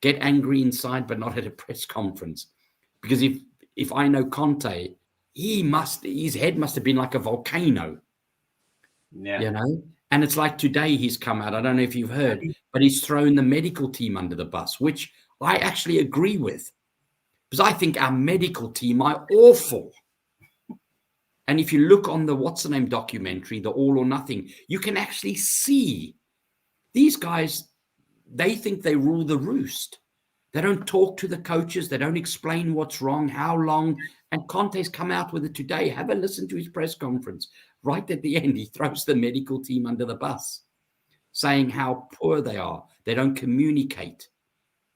get angry inside, but not at a press conference. Because if I know Conte, his head must have been like a volcano. Yeah. You know? And it's like today he's come out, I don't know if you've heard, but he's thrown the medical team under the bus, which I actually agree with. Because I think our medical team are awful. And if you look on the What's the Name documentary, the All or Nothing, you can actually see these guys, they think they rule the roost. They don't talk to the coaches. They don't explain what's wrong, how long. And Conte's come out with it today. Have a listen to his press conference. Right at the end, he throws the medical team under the bus, saying how poor they are. They don't communicate.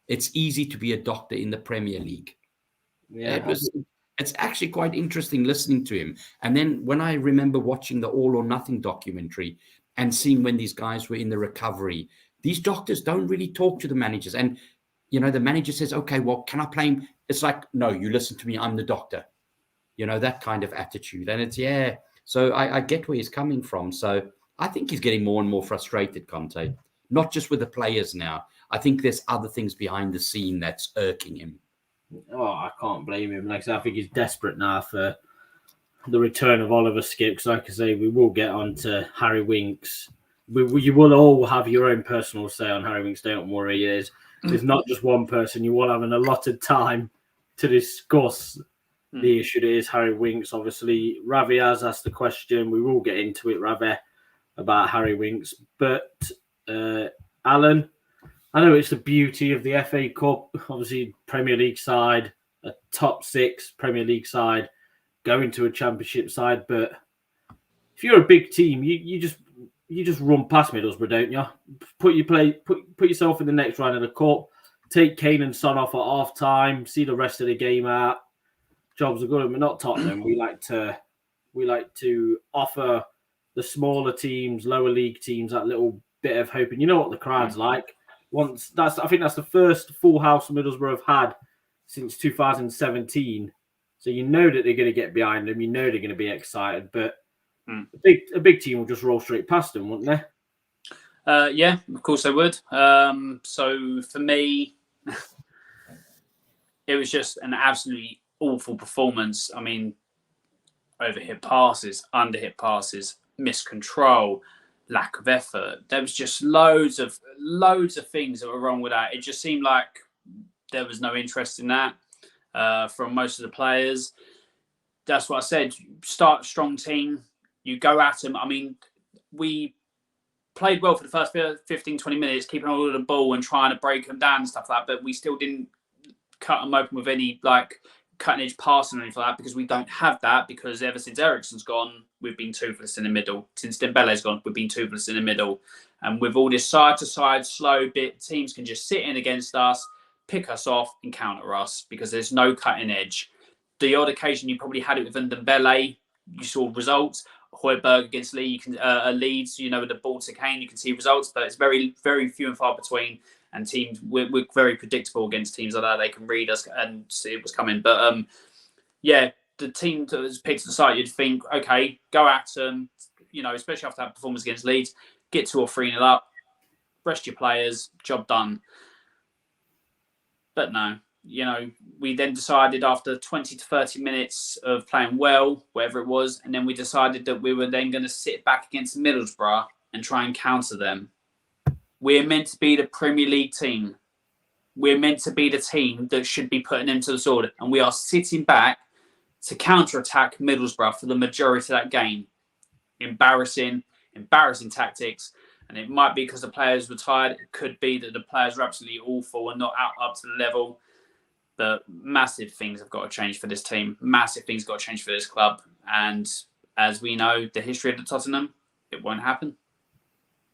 It's easy to be a doctor in the Premier League. Yeah. It's actually quite interesting listening to him. And then when I remember watching the All or Nothing documentary and seeing when these guys were in the recovery, these doctors don't really talk to the managers. And, you know, the manager says, okay, well, can I play him? It's like, no, you listen to me. I'm the doctor. You know, that kind of attitude. And it's, yeah. So I get where he's coming from. So I think he's getting more and more frustrated, Conte, not just with the players now. I think there's other things behind the scene that's irking him. Oh, I can't blame him. Like I said, I think he's desperate now for the return of Oliver Skipp. Because, like I say, we will get on to Harry Winks. You will all have your own personal say on Harry Winks. Don't worry. There's not just one person. You will have an allotted time to discuss the issue that is Harry Winks. Obviously, Ravi has asked the question. We will get into it, Ravi, about Harry Winks. But, Alan, I know it's the beauty of the FA Cup, obviously Premier League side, a top 6 Premier League side, going to a Championship side. But if you're a big team, you just run past Middlesbrough, don't you? Put yourself in the next round of the cup, take Kane and Son off at half time, see the rest of the game out. Jobs are good, and we're not Tottenham. We like to offer the smaller teams, lower league teams, that little bit of hope. And you know what the crowd's like. I think that's the first full house Middlesbrough have had since 2017. So you know that they're going to get behind them. You know they're going to be excited. But a big team will just roll straight past them, wouldn't they? Yeah, of course they would. So for me, it was just an absolutely awful performance. I mean, overhit passes, underhit passes, miscontrol, lack of effort. There was just loads of things that were wrong with that. It just seemed like there was no interest in that from most of the players. That's what I said. Start a strong team. You go at them. I mean, we played well for the first 15, 20 minutes, keeping hold of the ball and trying to break them down and stuff like that, but we still didn't cut them open with any like cutting edge passing or anything like that, because we don't have that, because ever since Eriksen's gone, we've been toothless in the middle. Since Dembele's gone, we've been toothless in the middle. And with all this side to side slow bit, teams can just sit in against us, pick us off and counter us, because there's no cutting edge. The odd occasion you probably had it with Dembele, you saw results. Højbjerg against Leeds, you know, with the ball to Kane, you can see results, but it's very, very few and far between. And teams, we're very predictable against teams like that. They can read us and see what's coming. But yeah, the team that was picked to the side, you'd think, okay, go at them, you know, especially after that performance against Leeds, get 2 or 3-0 up, rest your players, job done. But no, you know, we then decided after 20 to 30 minutes of playing well, whatever it was, and then we decided that we were then going to sit back against Middlesbrough and try and counter them. We're meant to be the Premier League team. We're meant to be the team that should be putting them to the sword. And we are sitting back to counter-attack Middlesbrough for the majority of that game. Embarrassing tactics. And it might be because the players were tired. It could be that the players were absolutely awful and not up to the level. But massive things have got to change for this team. Massive things got to change for this club. And as we know, the history of the Tottenham, it won't happen.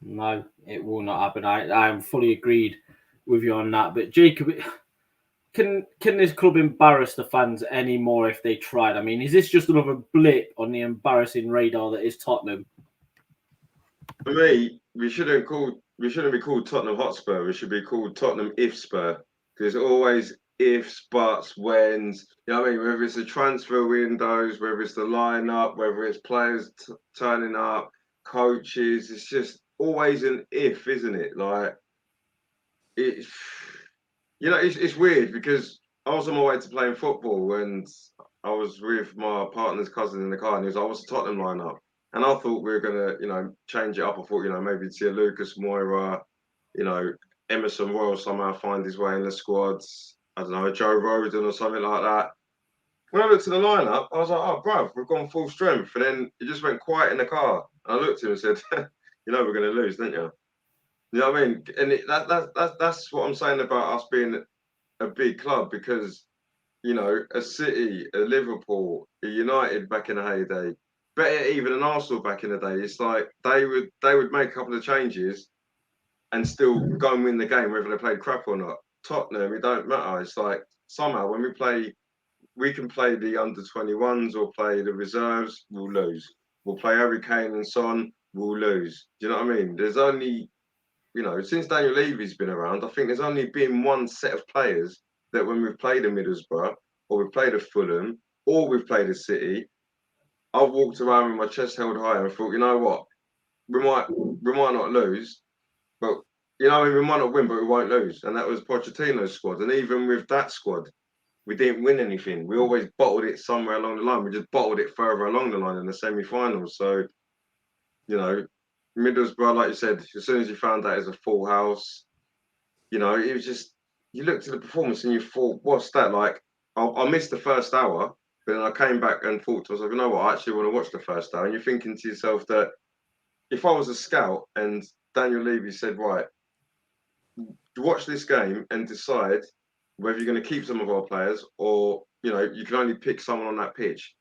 No, it will not happen. I am fully agreed with you on that. But Jacob, can this club embarrass the fans anymore if they tried? I mean, is this just another blip on the embarrassing radar that is Tottenham? For me, we shouldn't be called Tottenham Hotspur. We should be called Tottenham If Spur, because ifs, buts, whens. You know what I mean? Whether it's the transfer windows, whether it's the lineup, whether it's players turning up, coaches, it's just always an if, isn't it? Like it's it's weird because I was on my way to playing football and I was with my partner's cousin in the car and he was like, "What's the Tottenham lineup?" And I thought we were gonna, change it up. I thought, maybe see a Lucas Moura, Emerson Royal somehow find his way in the squads. I don't know, a Joe Roden or something like that. When I looked at the lineup, I was like, "Oh, bruv, we've gone full strength." And then it just went quiet in the car. And I looked at him and said, we're going to lose, don't you? You know what I mean? And that's what I'm saying about us being a big club because, a City, a Liverpool, a United back in the heyday, better even an Arsenal back in the day. It's like they would make a couple of changes and still go and win the game, whether they played crap or not. Tottenham, it don't matter. It's like somehow when we can play the under-21s or play the reserves, we'll lose. We'll play Harry Kane and Son, we'll lose. Do you know what I mean? There's only, since Daniel Levy's been around, I think there's only been one set of players that when we've played a Middlesbrough or we've played a Fulham or we've played a City, I've walked around with my chest held high and thought, you know what, we might not lose, but we might not win, but we won't lose. And that was Pochettino's squad. And even with that squad, we didn't win anything. We always bottled it somewhere along the line. We just bottled it further along the line in the semi-finals. So, Middlesbrough, like you said, as soon as you found out it's a full house, it was just, you looked at the performance and you thought, what's that? Like, I missed the first hour, but then I came back and thought to myself, you know what, I actually want to watch the first hour. And you're thinking to yourself that if I was a scout and Daniel Levy said, right, watch this game and decide whether you're going to keep some of our players or, you can only pick someone on that pitch.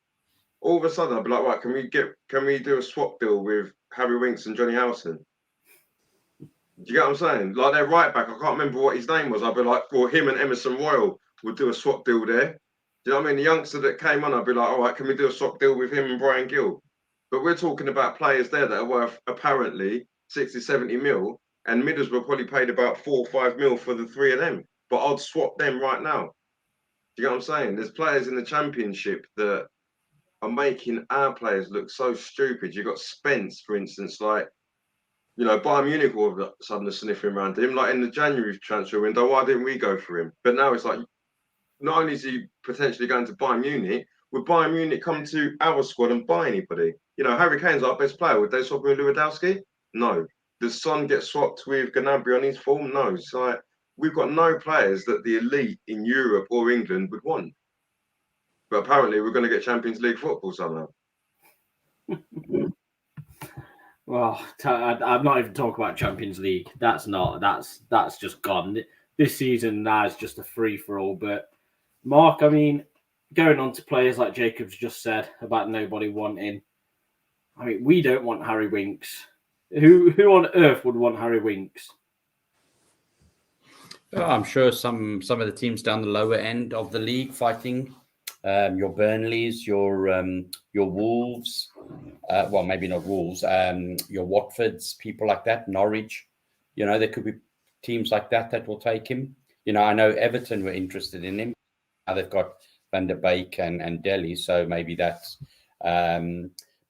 All of a sudden, I'd be like, right, can we do a swap deal with Harry Winks and Johnny Howson? Do you get what I'm saying? Like their right back, I can't remember what his name was. I'd be like, well, him and Emerson Royal would do a swap deal there. Do you know what I mean? The youngster that came on, I'd be like, all right, can we do a swap deal with him and Brian Gill? But we're talking about players there that are worth apparently 60, 70 mil, and Middlesbrough probably paid about 4 or 5 mil for the three of them. But I'd swap them right now. Do you get what I'm saying? There's players in the Championship that are making our players look so stupid. You've got Spence, for instance, like, Bayern Munich all of a sudden are sniffing around him. Like in the January transfer window, why didn't we go for him? But now it's like, not only is he potentially going to Bayern Munich, would Bayern Munich come to our squad and buy anybody? Harry Kane's our best player. Would they swap him with Lewandowski? No. Does Son get swapped with Gnabry on his form? No. It's like, we've got no players that the elite in Europe or England would want. But apparently we're going to get Champions League football somehow. Well, I'm not even talking about Champions League. That's just gone. This season now is just a free-for-all. But, Mark, I mean, going on to players like Jacobs just said about nobody wanting. I mean, we don't want Harry Winks. Who on earth would want Harry Winks? Oh, I'm sure some of the teams down the lower end of the league fighting. Your Burnleys, your Wolves, well, maybe not Wolves, your Watfords, people like that, Norwich. There could be teams like that will take him. I know Everton were interested in him. Now they've got Van der Beek and Delhi, so maybe that's.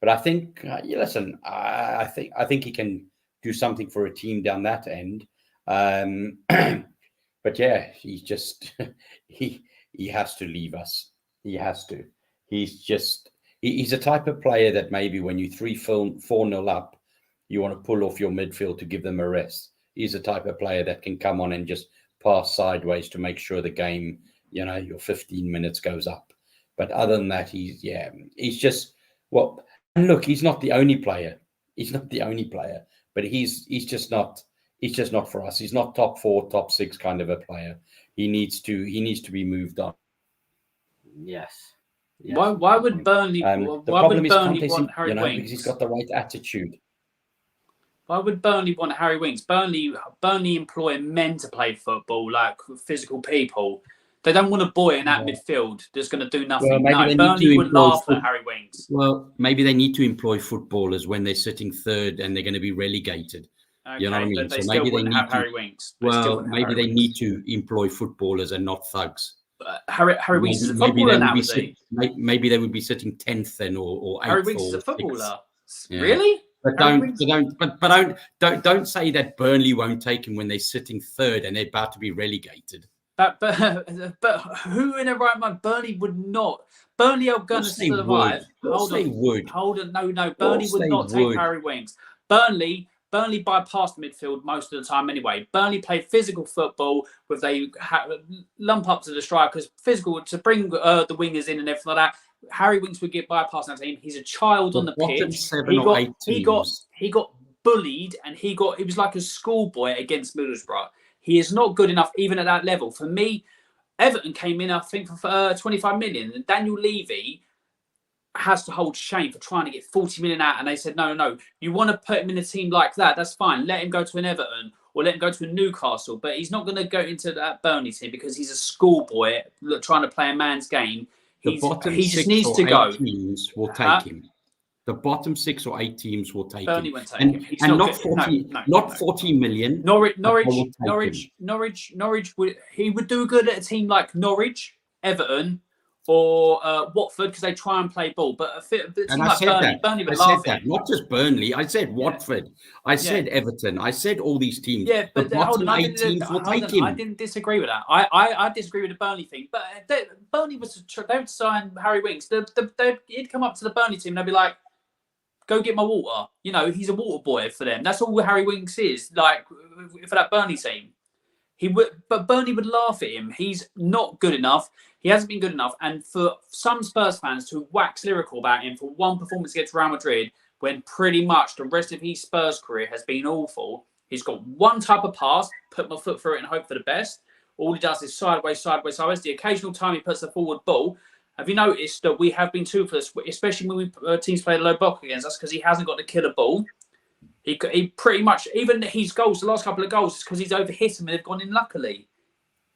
But I think, listen, I think he can do something for a team down that end. But yeah, he's just he has to leave us. He has to. He's a type of player that maybe when you 4-0 up, you want to pull off your midfield to give them a rest. He's a type of player that can come on and just pass sideways to make sure the game, your 15 minutes goes up. But other than that, he's just well. And look, he's not the only player. He's not the only player, but he's just not. He's just not for us. He's not top 4, top 6 kind of a player. He needs to be moved on. Yes. Why would Burnley? The why problem would is Burnley want Harry Winks? Because he's got the right attitude. Why would Burnley want Harry Winks? Burnley employ men to play football, like physical people. They don't want a boy in that midfield that's going to do nothing. Well, no, Burnley would laugh at Harry Winks. Well, maybe they need to employ footballers when they're sitting third and they're going to be relegated. Okay, you know what I mean? But they still wouldn't have Harry Winks. Maybe they need to employ footballers and not thugs. Harry Winks is a footballer now, is he? Maybe they would be sitting 10th then, or 8th. Harry Winks is a footballer. Really? But don't say that Burnley won't take him when they're sitting 3rd and they're about to be relegated. But who in their right mind? Burnley would not. Burnley are going to survive. Hold on. No. Burnley would not take Harry Winks. Burnley bypassed the midfield most of the time anyway. Burnley played physical football with they lump up to the strikers, physical to bring the wingers in and everything like that. Harry Winks would get bypassed on that team. He's a child on the pitch. He got bullied and he was like a schoolboy against Middlesbrough. He is not good enough even at that level. For me, Everton came in, I think, for 25 million. And Daniel Levy has to hold shame for trying to get 40 million out. And they said, no. You want to put him in a team like that, that's fine. Let him go to an Everton or let him go to a Newcastle. But he's not going to go into that Burnley team because he's a schoolboy trying to play a man's game. He just needs to go. Teams will take him. The bottom 6 or 8 teams will take Burnley him. Won't take him. And not 40 million. Norwich he would do good at a team like Norwich, Everton, or Watford because they try and play ball. But Burnley would laugh at him. Not just Burnley. I said Watford. I said Everton. I said all these teams. Yeah, but the bottom 8 teams will take him. I didn't disagree with that. I disagree with the Burnley thing. But Burnley they would sign Harry Winks. He'd come up to the Burnley team and they'd be like, go get my water. You know, he's a water boy for them. That's all Harry Winks is, like, for that Burnley team. But Burnley would laugh at him. He's not good enough. He hasn't been good enough. And for some Spurs fans to wax lyrical about him for one performance against Real Madrid, when pretty much the rest of his Spurs career has been awful, he's got one type of pass, put my foot through it and hope for the best. All he does is sideways. The occasional time he puts a forward ball. Have you noticed that we have been toothless, especially when teams play low block against us, because he hasn't got the killer ball? He pretty much, even his goals, the last couple of goals, is because he's overhit them and they've gone in luckily.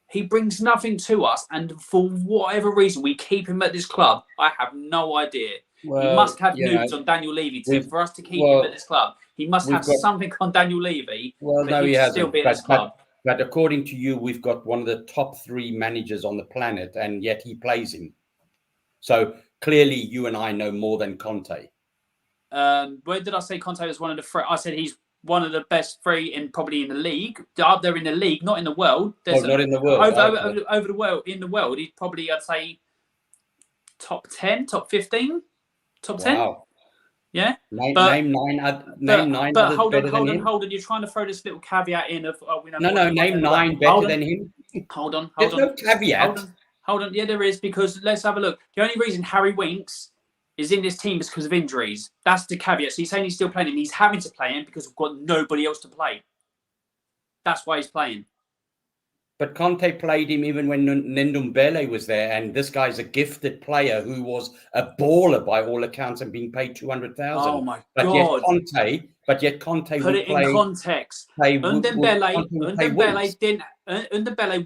He brings nothing to us, and for whatever reason, we keep him at this club. I have no idea. Well, he must have nudes on Daniel Levy for us to keep him at this club. He must have something on Daniel Levy. Well, no, he hasn't. Still be at this club. But according to you, we've got one of the top 3 managers on the planet, and yet he plays him. So clearly, you and I know more than Conte. Where did I say Conte was one of the 3? I said he's one of the best 3 probably in the league. Up there in the league, not in the world. Not in the world. Over the world, in the world, he's probably, I'd say, top 10, top 15, top 10. Wow. Yeah. Name 9. But hold on. You're trying to throw this little caveat in of name 9 better than him. Hold on. There's no caveat. Hold on. Yeah, there is, because let's have a look. The only reason Harry Winks is in this team is because of injuries. That's the caveat. So he's saying he's still playing him. He's having to play him because we've got nobody else to play. That's why he's playing. But Conte played him even when Ndombele was there, and this guy's a gifted player who was a baller by all accounts and being paid 200,000. Oh my God! But yet Conte put it in context. Ndombele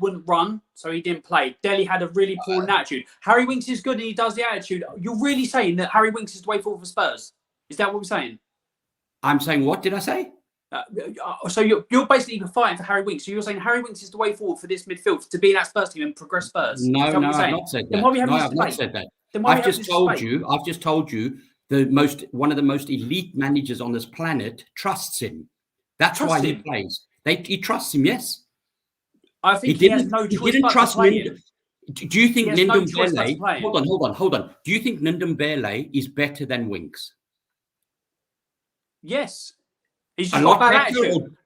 wouldn't run, so he didn't play. Dele had a really poor attitude. Harry Winks is good and he does the attitude. You're really saying that Harry Winks is the way forward for Spurs? Is that what we're saying? I'm saying, what did I say? So you're basically fighting for Harry Winks. So you're saying Harry Winks is the way forward for this midfield to be in that Spurs team and progress Spurs? No, I've not said that. Then why are we having I've not said that. I've just told you one of the most elite managers on this planet trusts him. That's why he plays. He trusts him. Yes. I think he has no choice. He didn't trust him. Do you think Ndombele? Hold on. Do you think Ndombele is better than Winks? Yes. He's just got a bad attitude.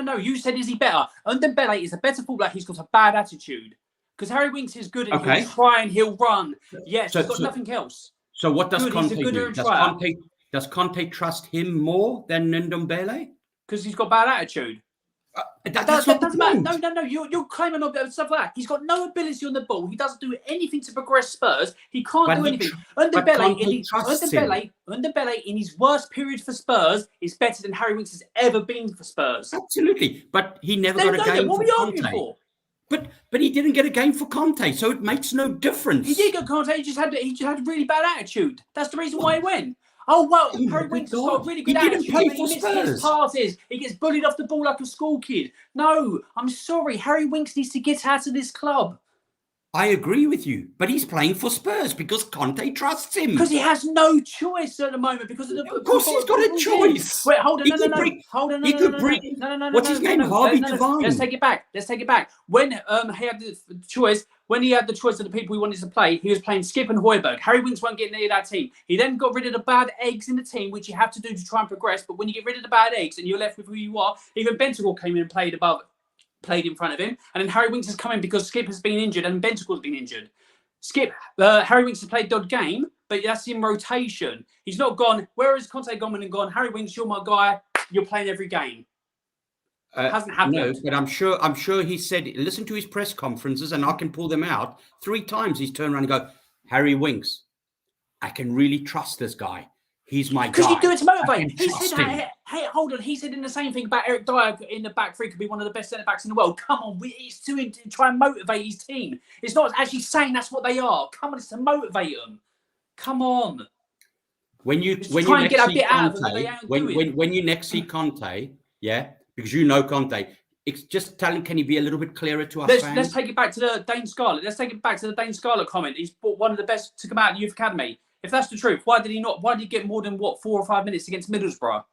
No. You said, is he better? Ndombele is a better footballer. He's got a bad attitude. Because Harry Winks is good and he'll try and he'll run. Yes, he's got nothing else. So what does Conte do? Does Conte trust him more than Ndombele? Because he's got bad attitude. That doesn't matter. No. You're claiming stuff like that. He's got no ability on the ball. He doesn't do anything to progress Spurs. He can't do anything. Ndombele in his worst period for Spurs is better than Harry Winks has ever been for Spurs. Absolutely, but he never got a game for Conte. But he didn't get a game for Conte, so it makes no difference. He did get Conte. He just had a really bad attitude. That's the reason why he went. Oh, well, Harry Winks has got a really good attitude. He misses his passes. He gets bullied off the ball like a school kid. No, I'm sorry. Harry Winks needs to get out of this club. I agree with you, but he's playing for Spurs because Conte trusts him. Because he has no choice at the moment. Because of course, he's got a choice. Wait, hold on, He no, could no, no, bring- hold on, he no, could no, no, bring- no, no, no, no, what's no, his no, name? no, Harvey no, no. Devine. Let's take it back. Let's take it back. When he had the choice, when he had the choice of the people he wanted to play, he was playing Skip and Højbjerg. Harry Winks won't get near that team. He then got rid of the bad eggs in the team, which you have to do to try and progress. But when you get rid of the bad eggs and you're left with who you are, even Bentancur came in and played in front of him, and then Harry Winks has come in because Skip has been injured and Bentancur's been injured. Harry Winks has played the odd game, but that's in rotation. He's not gone. Where has Conte gone and gone? Harry Winks, you're my guy. You're playing every game. Hasn't happened. No, but I'm sure he said. Listen to his press conferences, and I can pull them out. 3 times he's turned around and go, Harry Winks, I can really trust this guy. He's my guy. Because you do it to motivate. He said, hey, hold on. He said in the same thing about Eric Dyer in the back three could be one of the best centre backs in the world. Come on, it's to try and motivate his team. It's not actually saying that's what they are. Come on, it's to motivate them. Come on. When you try and next get a see bit out of Conte, them that they ain't doing. when you next see Conte, yeah, because you know Conte, it's just telling. Can you be a little bit clearer to us fans? Let's take it back to the Dane Scarlett. Let's take it back to the Dane Scarlett comment. He's brought one of the best to come out of the youth academy. If that's the truth, why did he get more than 4 or 5 minutes against Middlesbrough?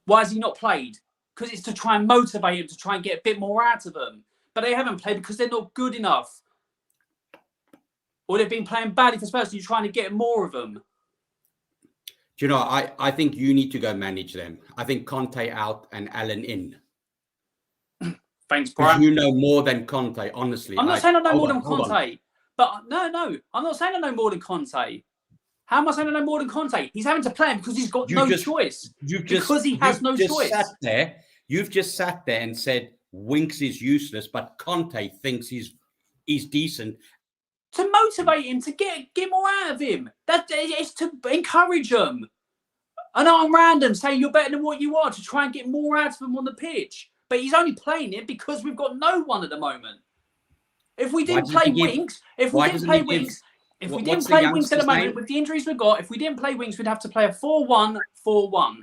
Why has he not played? Because it's to try and motivate him, to try and get a bit more out of them. But they haven't played because they're not good enough. Or they've been playing badly for Spurs, so you're trying to get more of them. Do you know, I think you need to go manage them. I think Conte out and Allen in. Thanks, Because Brian. you know more than Conte, honestly. I'm not saying I know more than Conte. But no, I'm not saying I know more than Conte. How am I saying I know more than Conte? He's having to play him because he's got no choice. Because he has no choice. You've just sat there and said Winks is useless, but Conte thinks he's decent. To motivate him, to get more out of him. It's to encourage him. And I'm random saying you're better than what you are to try and get more out of him on the pitch. But he's only playing it because we've got no one at the moment. If we didn't play Winks, at the moment with the injuries we've got, if we didn't play Winks, we'd have to play a 4-1-4-1.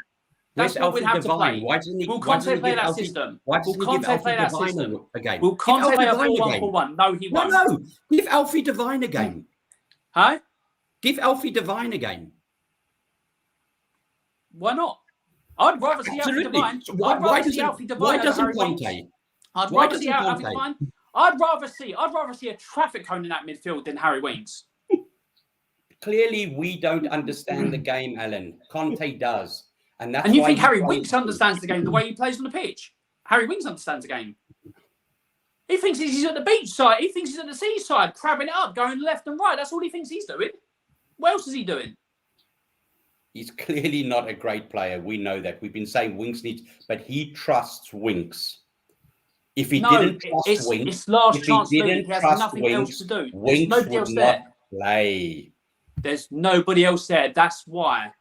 That's what we'd have to play. Will Conte play that system? Will Conte play that system? Will Conte play a 4-1-4-1? No, he won't. No. Give Alfie Devine a game. Huh? Give Alfie Devine a game. Why not? I'd rather see Alfie Devine. Why doesn't Conte? I'd rather see Alfie Devine. I'd rather see a traffic cone in that midfield than Harry Winks. Clearly, we don't understand the game, Alan. Conte does. And you think Harry Winks understands the game the way he plays on the pitch? Harry Winks understands the game. He thinks he's at the beach side. He thinks he's at the seaside, crabbing it up, going left and right. That's all he thinks he's doing. What else is he doing? He's clearly not a great player. We know that. We've been saying Winks needs, but he trusts Winks. If he didn't trust Winks, it's last chance. He has nothing else to do. There's nobody else there. Play. There's nobody else there. That's why.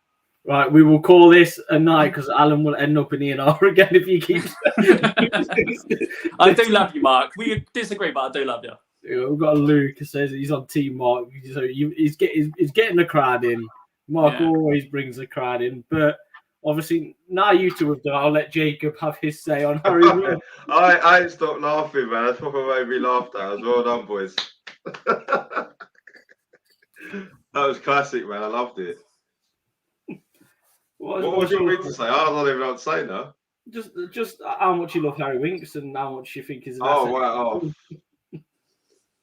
Right, we will call this a night because Alan will end up in ENR again if he keeps. I do love you, Mark. We disagree, but I do love you. We've got Luke who says he's on Team Mark. So he's getting the crowd in. Mark always brings the crowd in, but obviously now you two have done. I'll let Jacob have his say on Harry. I ain't stopped laughing, man. That's what made me laugh. That was well done, boys. That was classic, man. I loved it. What was your thing to say? I don't even know what to say now. Just how much you love Harry Winks and how much you think is an asset. Wow.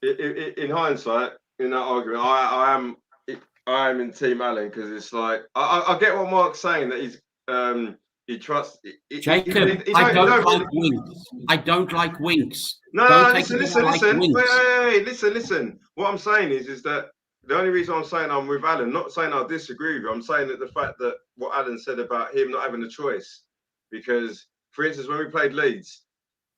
In hindsight, in that argument, I am in Team Allen because it's like I get what Mark's saying that he trusts. Jacob, I don't like Winks. I don't like Winks. No, listen. What I'm saying is that the only reason I'm saying I'm with Alan, not saying I disagree with you, I'm saying that the fact that what Alan said about him not having a choice, because for instance, when we played Leeds,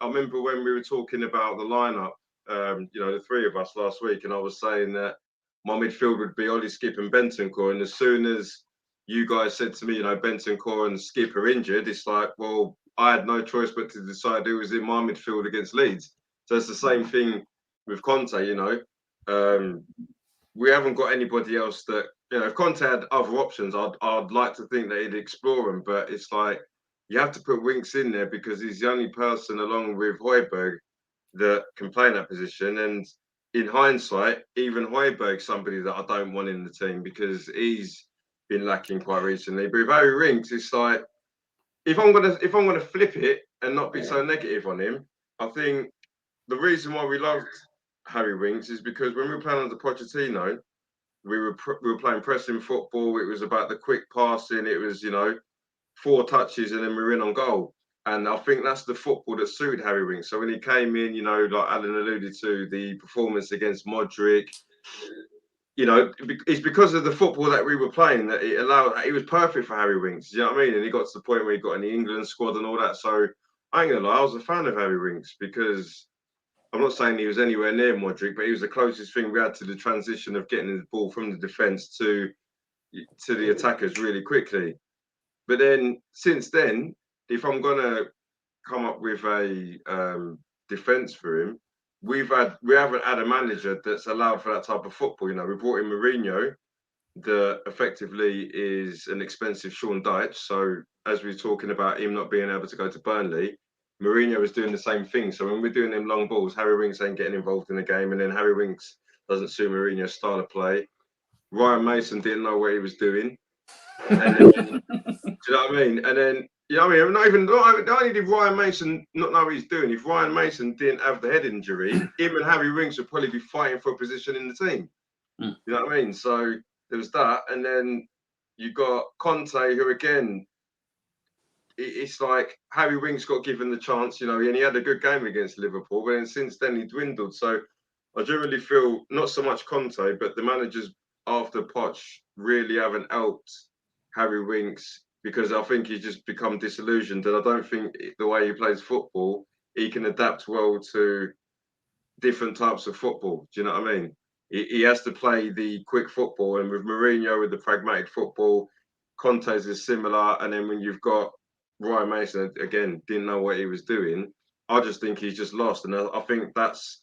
I remember when we were talking about the lineup, the 3 of us last week, and I was saying that my midfield would be Ollie, Skip and Bentancur. And as soon as you guys said to me, Bentancur and Skip are injured, it's like, well, I had no choice but to decide who was in my midfield against Leeds. So it's the same thing with Conte, we haven't got anybody else that, if Conte had other options, I'd like to think that he'd explore them. But it's like, you have to put Winks in there because he's the only person along with Højbjerg that can play in that position. And in hindsight, even Højbjerg's somebody that I don't want in the team because he's been lacking quite recently. But with Harry Winks, it's like if I'm gonna flip it and not be so negative on him, I think the reason why we loved Harry Winks is because when we were playing under Pochettino, we were playing pressing football. It was about the quick passing. It was 4 touches and then we were in on goal. And I think that's the football that suited Harry Winks. So when he came in, like Alan alluded to, the performance against Modric, it's because of the football that we were playing that it was perfect for Harry Winks. You know what I mean? And he got to the point where he got in the England squad and all that. So I ain't gonna lie, I was a fan of Harry Winks because I'm not saying he was anywhere near Modric, but he was the closest thing we had to the transition of getting the ball from the defence to the attackers really quickly. But then since then, if I'm gonna come up with a defence for him, we haven't had a manager that's allowed for that type of football. We brought in Mourinho, that effectively is an expensive Sean Dyche. So as we're talking about him not being able to go to Burnley, Mourinho was doing the same thing. So when we're doing them long balls, Harry Winks ain't getting involved in the game, and then Harry Winks doesn't suit Mourinho's style of play. Ryan Mason didn't know what he was doing. And then, do you know what I mean? And then, not only did Ryan Mason not know what he's doing, if Ryan Mason didn't have the head injury, him and Harry Winks would probably be fighting for a position in the team. You know what I mean? So there was that. And then you got Conte, who again, it's like Harry Winks got given the chance, and he had a good game against Liverpool, but then since then he dwindled. So I generally feel not so much Conte, but the managers after Poch really haven't helped Harry Winks because I think he's just become disillusioned. And I don't think the way he plays football, he can adapt well to different types of football. Do you know what I mean? He has to play the quick football, and with Mourinho with the pragmatic football, Conte's is similar. And then when you've got Ryan Mason, again, didn't know what he was doing, I just think he's just lost. And I think that's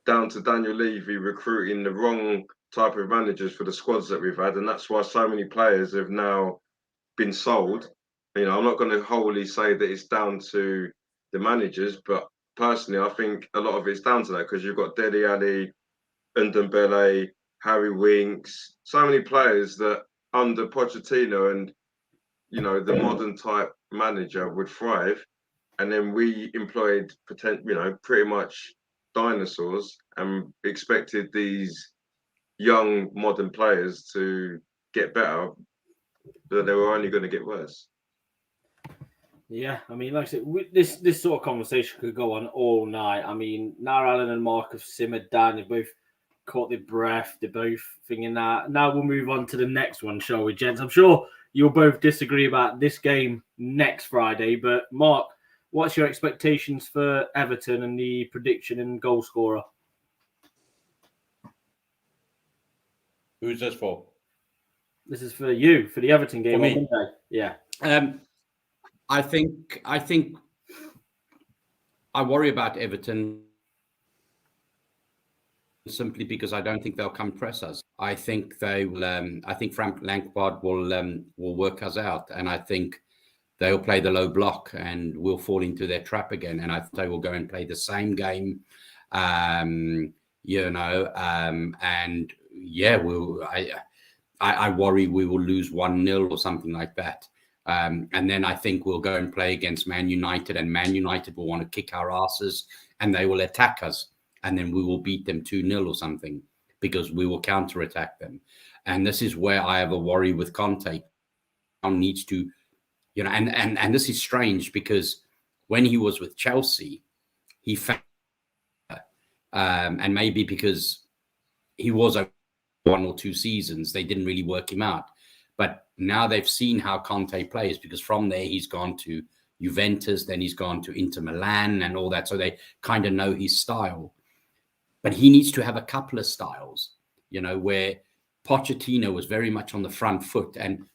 down to Daniel Levy recruiting the wrong type of managers for the squads that we've had. And that's why so many players have now been sold. I'm not going to wholly say that it's down to the managers, but personally, I think a lot of it's down to that because you've got Dele Alli, Ndombele, Harry Winks, so many players that under Pochettino and the modern type manager would thrive, and then we employed pretty much dinosaurs and expected these young modern players to get better, but they were only going to get worse. Yeah, like I said, this sort of conversation could go on all night. Now Alan and Mark have simmered down. They both caught their breath. They're both thinking that. Now we'll move on to the next one, shall we, gents? I'm sure you'll both disagree about this game next Friday. But Mark, what's your expectations for Everton and the prediction and goal scorer? Who's this for? This is for you, for the Everton game on Monday. Yeah. I think I worry about Everton simply because I don't think they'll come press us. I think they will. I think Frank Lampard will work us out, and I think they'll play the low block, and we'll fall into their trap again. And I think they will go and play the same game, and yeah, I worry we will lose 1-0 or something like that. And then I think we'll go and play against Man United, and Man United will want to kick our asses and they will attack us. And then we will beat them 2-0 or something because we will counterattack them. And this is where I have a worry with Conte. Needs to, and this is strange because when he was with Chelsea, he found, and maybe because he was over 1 or 2 seasons, they didn't really work him out. But now they've seen how Conte plays because from there he's gone to Juventus, then he's gone to Inter Milan and all that. So they kind of know his style. But he needs to have a couple of styles, where Pochettino was very much on the front foot. And,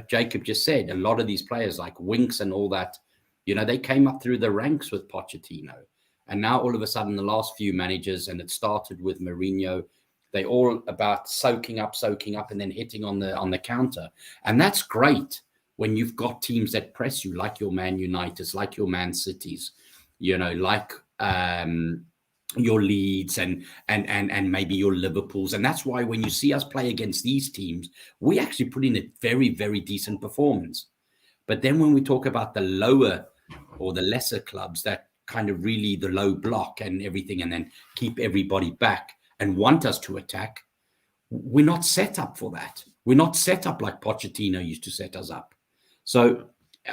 Jacob just said a lot of these players like Winks and all that, they came up through the ranks with Pochettino. And now all of a sudden the last few managers, and it started with Mourinho, they all about soaking up and then hitting on the counter. And that's great when you've got teams that press you, like your Man Uniteds, like your Man Cities, like your Leeds and maybe your Liverpools. And that's why when you see us play against these teams, we actually put in a very, very decent performance. But then when we talk about the lower or the lesser clubs that kind of really the low block and everything, and then keep everybody back and want us to attack, we're not set up for that. We're not set up like Pochettino used to set us up. So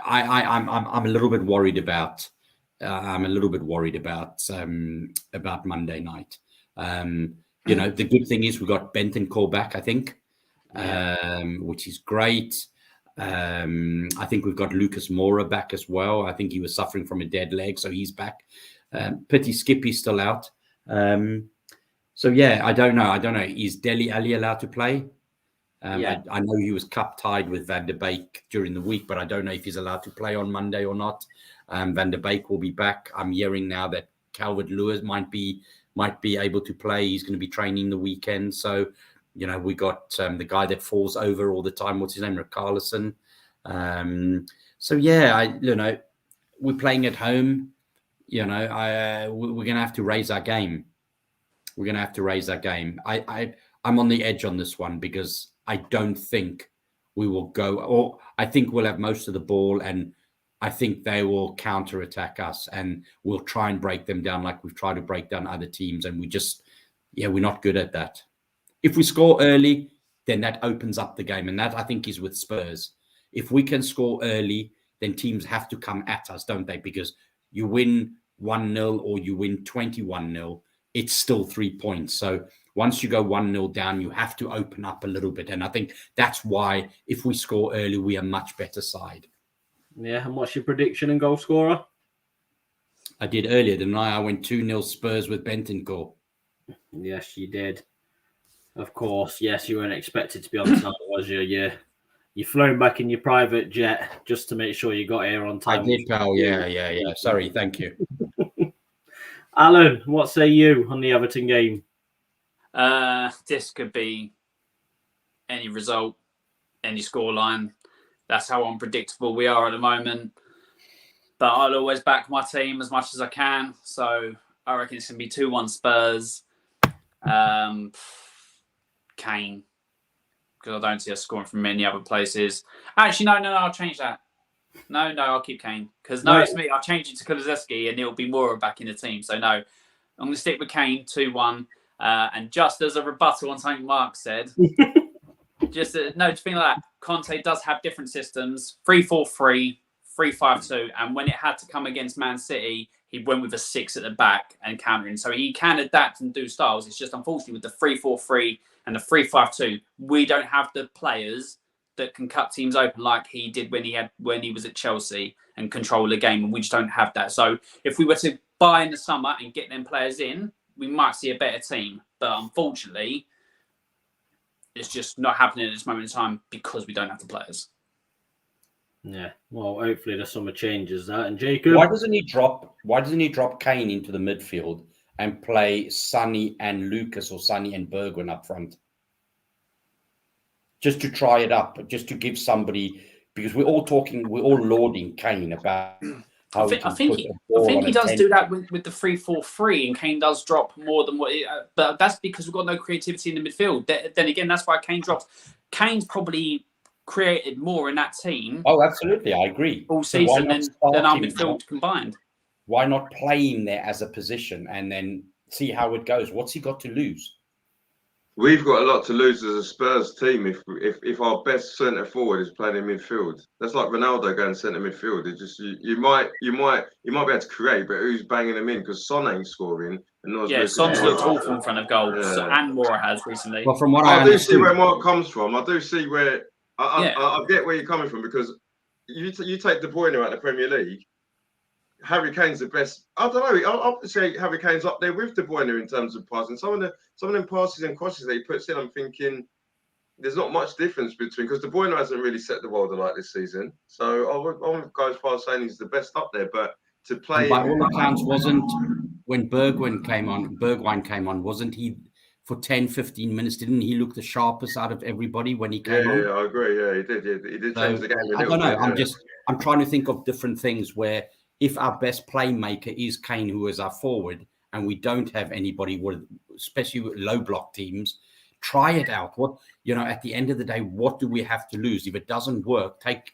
I'm a little bit worried about. I'm a little bit worried about Monday night. The good thing is we got Bentancur back, I think, which is great. I think we've got Lucas Moura back as well. I think he was suffering from a dead leg, so he's back. Pity Skippy's still out. So yeah, I don't know. Is Dele Alli allowed to play? I know he was cup tied with Van der Beek during the week, but I don't know if he's allowed to play on Monday or not. Van der Beek will be back. I'm hearing now that Calvert-Lewin might be able to play. He's going to be training the weekend. So, we got the guy that falls over all the time. What's his name? Richarlison. So yeah, we're playing at home. We're going to have to raise our game. I'm on the edge on this one because I don't think we will go, or I think we'll have most of the ball, and I think they will counter-attack us, and we'll try and break them down like we've tried to break down other teams, and we're not good at that. If we score early, then that opens up the game, and that I think is with Spurs. If we can score early, then teams have to come at us, don't they? Because you win 1-0 or you win 21-0, it's still 3 points. So once you go 1-0 down, you have to open up a little bit. And I think that's why if we score early, we are much better side. Yeah, and what's your prediction and goal scorer? I did earlier, didn't I? I went 2-0 Spurs with Bentancur. Yes, you did. Of course, yes, you weren't expected to be on time, was you? You're flown back in your private jet just to make sure you got here on time. I did, pal. Yeah. Sorry, thank you. Alan, what say you on the Everton game? This could be any result, any scoreline. That's how unpredictable we are at the moment. But I'll always back my team as much as I can. So I reckon it's going to be 2-1 Spurs. Kane. Because I don't see us scoring from many other places. Actually, no, I'll change that. No, I'll keep Kane. Because it's me. I'll change it to Kulusevski and it'll be Moura back in the team. So no, I'm going to stick with Kane, 2-1. And just as a rebuttal on something Mark said, just to think like that, Conte does have different systems, 3-4-3, 3-5-2. And when it had to come against Man City, he went with a 6 at the back and countering. So he can adapt and do styles. It's just unfortunately with the 3-4-3 and the 3-5-2, we don't have the players that can cut teams open like he did when he was at Chelsea and control the game, and we just don't have that. So if we were to buy in the summer and get them players in, we might see a better team. But unfortunately, it's just not happening at this moment in time because we don't have the players. Yeah, well, hopefully the summer changes that. And Jacob, why doesn't he drop Kane into the midfield and play Sonny and Lucas or Sonny and Bergwijn up front? Just to try it up, just to give somebody, because we're all lauding Kane about how I think he does do that with the 3-4-3, and Kane does drop more than but that's because we've got no creativity in the midfield. Then again, that's why Kane drops. Kane's probably created more in that team. Oh, absolutely, I agree. All season than our midfield combined. Why not play him there as a position and then see how it goes? What's he got to lose? We've got a lot to lose as a Spurs team if our best centre forward is playing in midfield. That's like Ronaldo going centre midfield. It just you might be able to create, but who's banging them in? Because Son ain't scoring. Son's looked awful in front of goal, and Moura has recently. Well, from what I do see where Mark comes from. I do see where I get where you're coming from, because you take De Bruyne out of the Premier League. Harry Kane's the best. I don't know. I'll say Harry Kane's up there with De Bruyne in terms of passing. Some of them passes and crosses that he puts in, I'm thinking there's not much difference between, because De Bruyne hasn't really set the world alight this season. So I won't go as far as saying he's the best up there, but to play. By all accounts, wasn't when Bergwijn came on, wasn't he for 10, 15 minutes? Didn't he look the sharpest out of everybody when he came on? Yeah, I agree. Yeah, he did. Yeah. He did change the game a little bit. I don't know. I'm trying to think of different things where, if our best playmaker is Kane, who is our forward, and we don't have anybody with, especially with low block teams, try it out. What, at the end of the day, what do we have to lose? If it doesn't work, take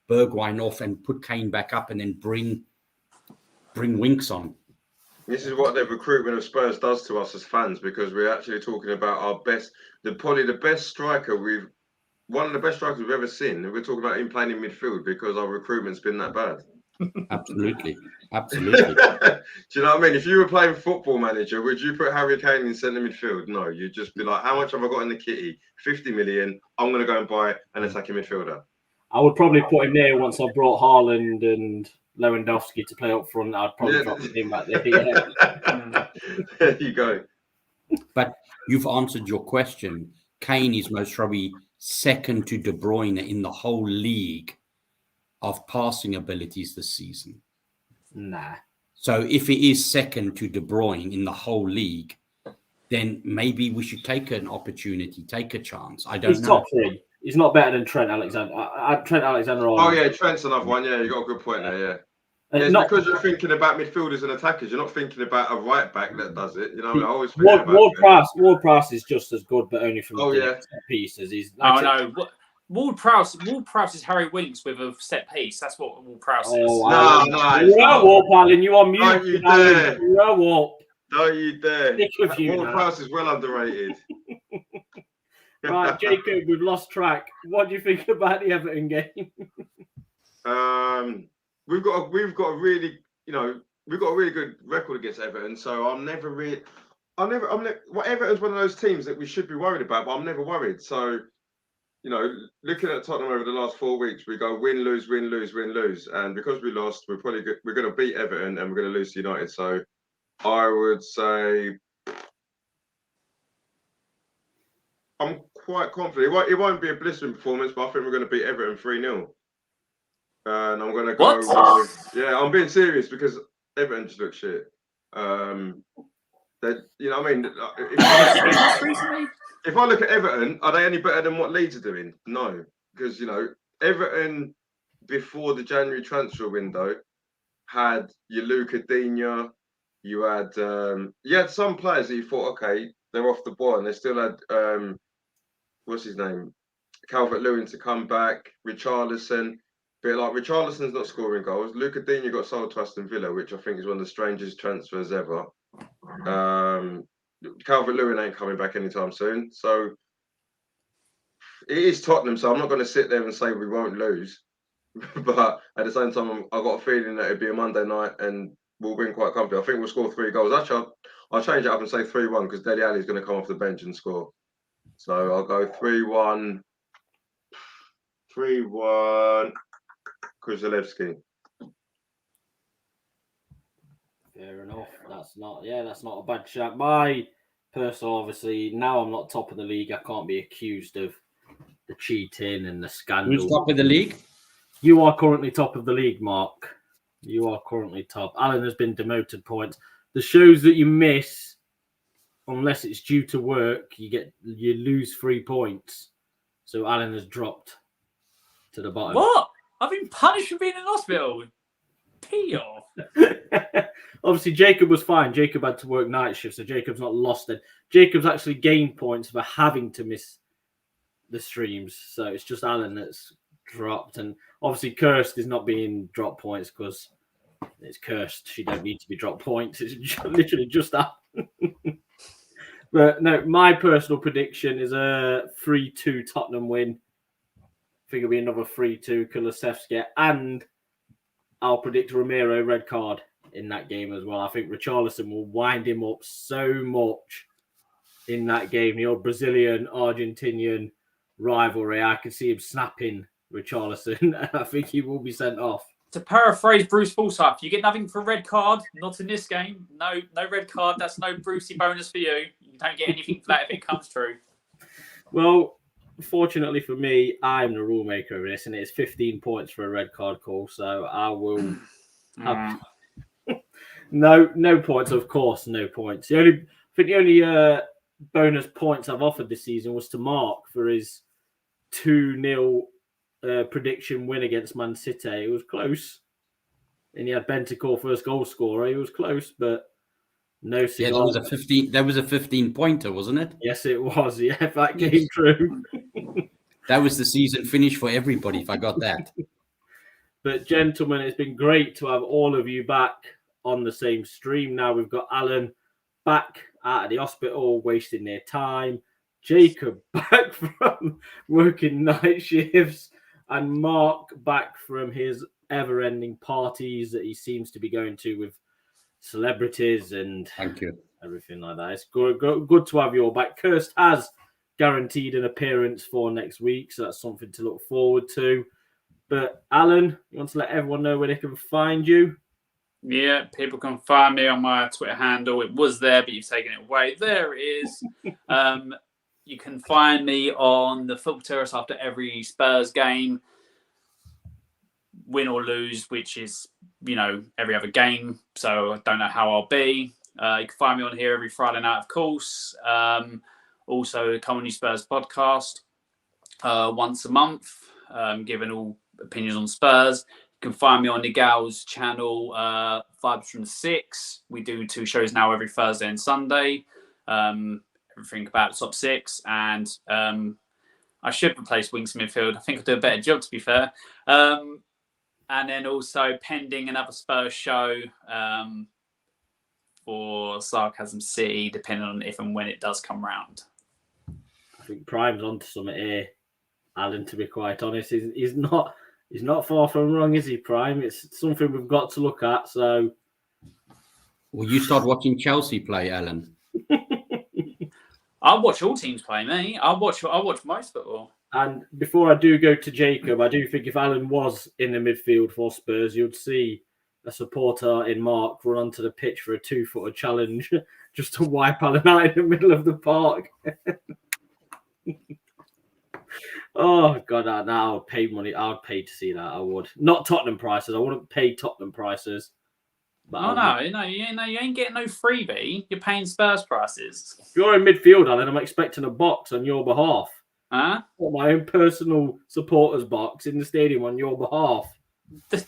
Bergwijn off and put Kane back up, and then bring Winks on. This is what the recruitment of Spurs does to us as fans, because we're actually talking about our best, probably the best striker one of the best strikers we've ever seen. And we're talking about him playing in midfield because our recruitment's been that bad. Absolutely. Do you know what I mean? If you were playing Football Manager, would you put Harry Kane in centre midfield? No, you'd just be like, how much have I got in the kitty? 50 million. I'm going to go and buy an attacking midfielder. I would probably put him there once I brought Haaland and Lewandowski to play up front. I'd probably drop him back there. Yeah. There you go. But you've answered your question. Kane is most probably second to De Bruyne in the whole league of passing abilities this season. Nah. So if he is second to De Bruyne in the whole league, then maybe we should take an opportunity, take a chance. I don't know. He's top three. He's not better than Trent Alexander. Trent Alexander-Arnold. Oh, yeah, Trent's another one. Yeah, you got a good point there, yeah. It's because you're thinking about midfielders and attackers. You're not thinking about a right back that does it. I always think Ward-Prowse is just as good, but only from set pieces. He's no. Ward-Prowse is Harry Winks with a set piece. That's what Ward-Prowse is. No. Grow up, Alan. You are mute. Don't you dare. Grow up. Don't you dare. Ward-Prowse is well underrated. Right, Jacob, we've lost track. What do you think about the Everton game? We've got a really good record against Everton. So I'm never. Everton's one of those teams that we should be worried about, but I'm never worried. So, looking at Tottenham over the last 4 weeks, we go win, lose, win, lose, win, lose, and because we lost, we're going to beat Everton and we're going to lose to United. So, I would say I'm quite confident. It won't be a blistering performance, but I think we're going to beat Everton 3-0. And I'm going to go. I'm being serious because Everton just look shit. If I look at Everton, are they any better than what Leeds are doing? No, because Everton before the January transfer window had your Luca Digne, you had some players that you thought, okay, they're off the boil, and they still had what's his name, Calvert-Lewin to come back, Richarlison. But Richarlison's not scoring goals. Luca Digne got sold to Aston Villa, which I think is one of the strangest transfers ever. Calvert-Lewin ain't coming back anytime soon. So it is Tottenham, so I'm not going to sit there and say we won't lose. But at the same time, I've got a feeling that it'll be a Monday night and we'll win quite comfortably. I think we'll score 3 goals. Actually, I'll change it up and say 3-1 because Dele Alli's going to come off the bench and score. So I'll go 3-1. 3-1. Kuzelewski. Fair enough. That's not a bad shot. My personal, obviously, now I'm not top of the league. I can't be accused of the cheating and the scandal. Who's top of the league? You are currently top of the league, Mark. You are currently top. Alan has been demoted points. The shows that you miss, unless it's due to work, you lose 3 points. So Alan has dropped to the bottom. What? I've been punished for being in hospital. Pee off. Obviously, Jacob was fine. Jacob had to work night shift, so Jacob's not lost it. Jacob's actually gained points for having to miss the streams. So it's just Alan that's dropped. And obviously, Cursed is not being dropped points because it's cursed. She don't need to be dropped points. It's literally just that. But no, my personal prediction is a 3-2 Tottenham win. I think it'll be another 3-2 Kulusevski, and I'll predict Romero red card in that game as well. I think Richarlison will wind him up so much in that game. The old Brazilian-Argentinian rivalry. I can see him snapping Richarlison. I think he will be sent off. To paraphrase Bruce Forsyth, you get nothing for a red card. Not in this game. No red card. That's no Brucey bonus for you. You don't get anything for that if it comes true. Well, fortunately for me, I'm the rule maker of this, and it's 15 points for a red card call. So I will have no points, of course, no points. The only bonus points I've offered this season was to Mark for his 2-0 prediction win against Man City. It was close, and he had Bentancur first goal scorer. It was close, but No cigar. Yeah, that was a 15-pointer, wasn't it? Yes, it was. Yeah, that came true. That was the season finish for everybody, if I got that. But gentlemen, it's been great to have all of you back on the same stream. Now we've got Alan back out of the hospital, wasting their time. Jacob back from working night shifts, and Mark back from his ever-ending parties that he seems to be going to with celebrities and Thank you. everything like that. It's good to have you all back. Kirst has guaranteed an appearance for next week, so that's something to look forward to. But Alan, you want to let everyone know where they can find you? Yeah, people can find me on my Twitter handle. It was there, but you've taken it away. There it is. You can find me on the Football Terrace after every Spurs game, win or lose, which is, every other game. So I don't know how I'll be. You can find me on here every Friday night, of course. Also, the Comedy Spurs podcast once a month, giving all opinions on Spurs. You can find me on Nigal's channel, Vibes from the Six. We do 2 shows now every Thursday and Sunday. Everything about the top 6. And I should replace Wings midfield. I think I'll do a better job, to be fair. And then also pending another Spurs show for Sarcasm City, depending on if and when it does come round. I think Prime's onto something here, Alan, to be quite honest. He's not far from wrong, is he, Prime? It's something we've got to look at. So, Will you start watching Chelsea play, Alan? I'll watch all teams play, mate. I'll watch most football. And before I do go to Jacob, I do think if Alan was in the midfield for Spurs, you'd see a supporter in Mark run onto the pitch for a 2-footer challenge just to wipe Alan out in the middle of the park. Oh God, I would pay money. I would pay to see that. I would. Not Tottenham prices. I wouldn't pay Tottenham prices. But you ain't getting no freebie. You're paying Spurs prices. If you're in midfield, Alan, I'm expecting a box on your behalf. Huh? Or my own personal supporters box in the stadium on your behalf. The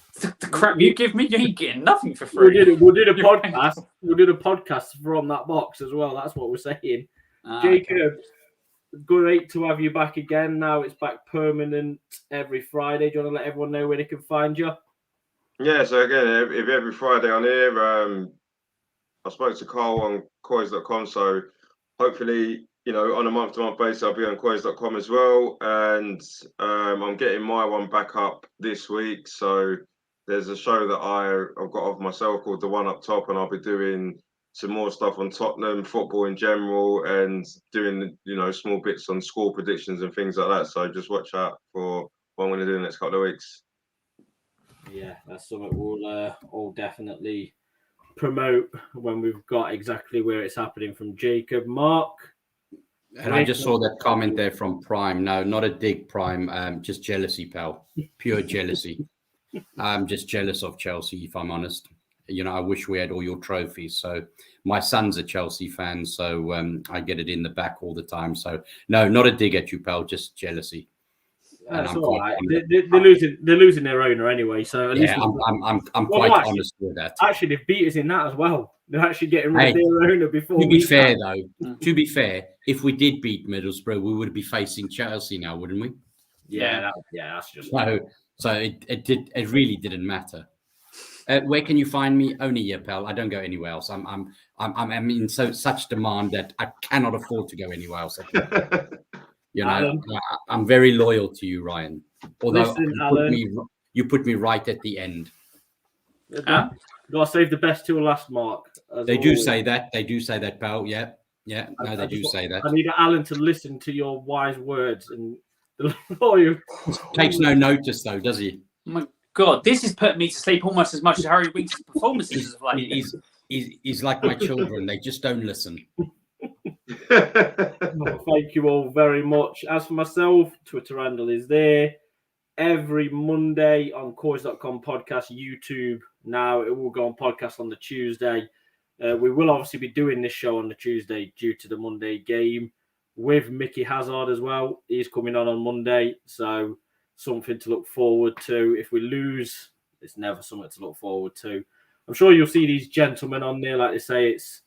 crap you give me, you ain't getting nothing for free. We'll do the podcast. We'll do the podcast from that box as well. That's what we're saying. Jacob, okay. Great to have you back again. Now it's back permanent every Friday. Do you want to let everyone know where they can find you? Yeah, so again, if every Friday on here, I spoke to Carl on coys.com, so hopefully, on a month-to-month basis, I'll be on coys.com as well, and I'm getting my one back up this week, so there's a show that I've got of myself called The One Up Top, and I'll be doing some more stuff on Tottenham, football in general, and doing, small bits on score predictions and things like that, so just watch out for what I'm going to do in the next couple of weeks. Yeah, that's something we'll all definitely promote when we've got exactly where it's happening from Jacob. Mark? And I just saw that comment there from Prime. No, not a dig, Prime. Just jealousy, pal. Pure jealousy. I'm just jealous of Chelsea, if I'm honest. I wish we had all your trophies. So my son's a Chelsea fan, so I get it in the back all the time. So no, not a dig at you, pal. Just jealousy. That's all right. They're losing their owner anyway. So at least I'm quite honest with that. Actually, they've beat us in that as well. They're actually getting rid of their owner before. To be fair, if we did beat Middlesbrough, we would be facing Chelsea now, wouldn't we? Yeah, that's just so it really didn't matter. Where can you find me? Only here, pal. I don't go anywhere else. I'm in such demand that I cannot afford to go anywhere else. I'm very loyal to you, Ryan. Although you put me right at the end. Gotta save the best till last, Mark. They do say that. They do say that, pal. Yeah. No, they do say that. I need Alan to listen to your wise words and the loyal. Takes no notice, though, does he? Oh my God, this has put me to sleep almost as much as Harry Winks' performances of late. He's like my children. They just don't listen. Thank you all very much. As for myself, Twitter handle is there. Every Monday on coys.com podcast, YouTube. Now it will go on podcast on the Tuesday. We will obviously be doing this show on the Tuesday due to the Monday game with Mickey Hazard as well. He's coming on Monday, so something to look forward to. If we lose, it's never something to look forward to. I'm sure you'll see these gentlemen on there, like they say, it's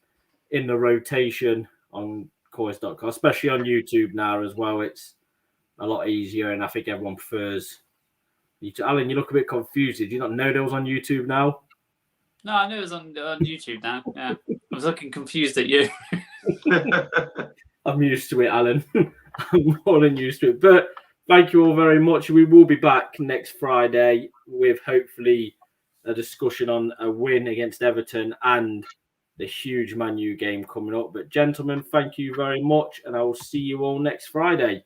in the rotation on Course.com, especially on YouTube now as well. It's a lot easier, and I think everyone prefers YouTube. Alan, you look a bit confused. Did you not know there was on YouTube now? No, I knew it was on YouTube now. Yeah, I was looking confused at you. I'm used to it, Alan. I'm more than used to it. But thank you all very much. We will be back next Friday with hopefully a discussion on a win against Everton and the huge Man U game coming up. But gentlemen, thank you very much, and I will see you all next Friday.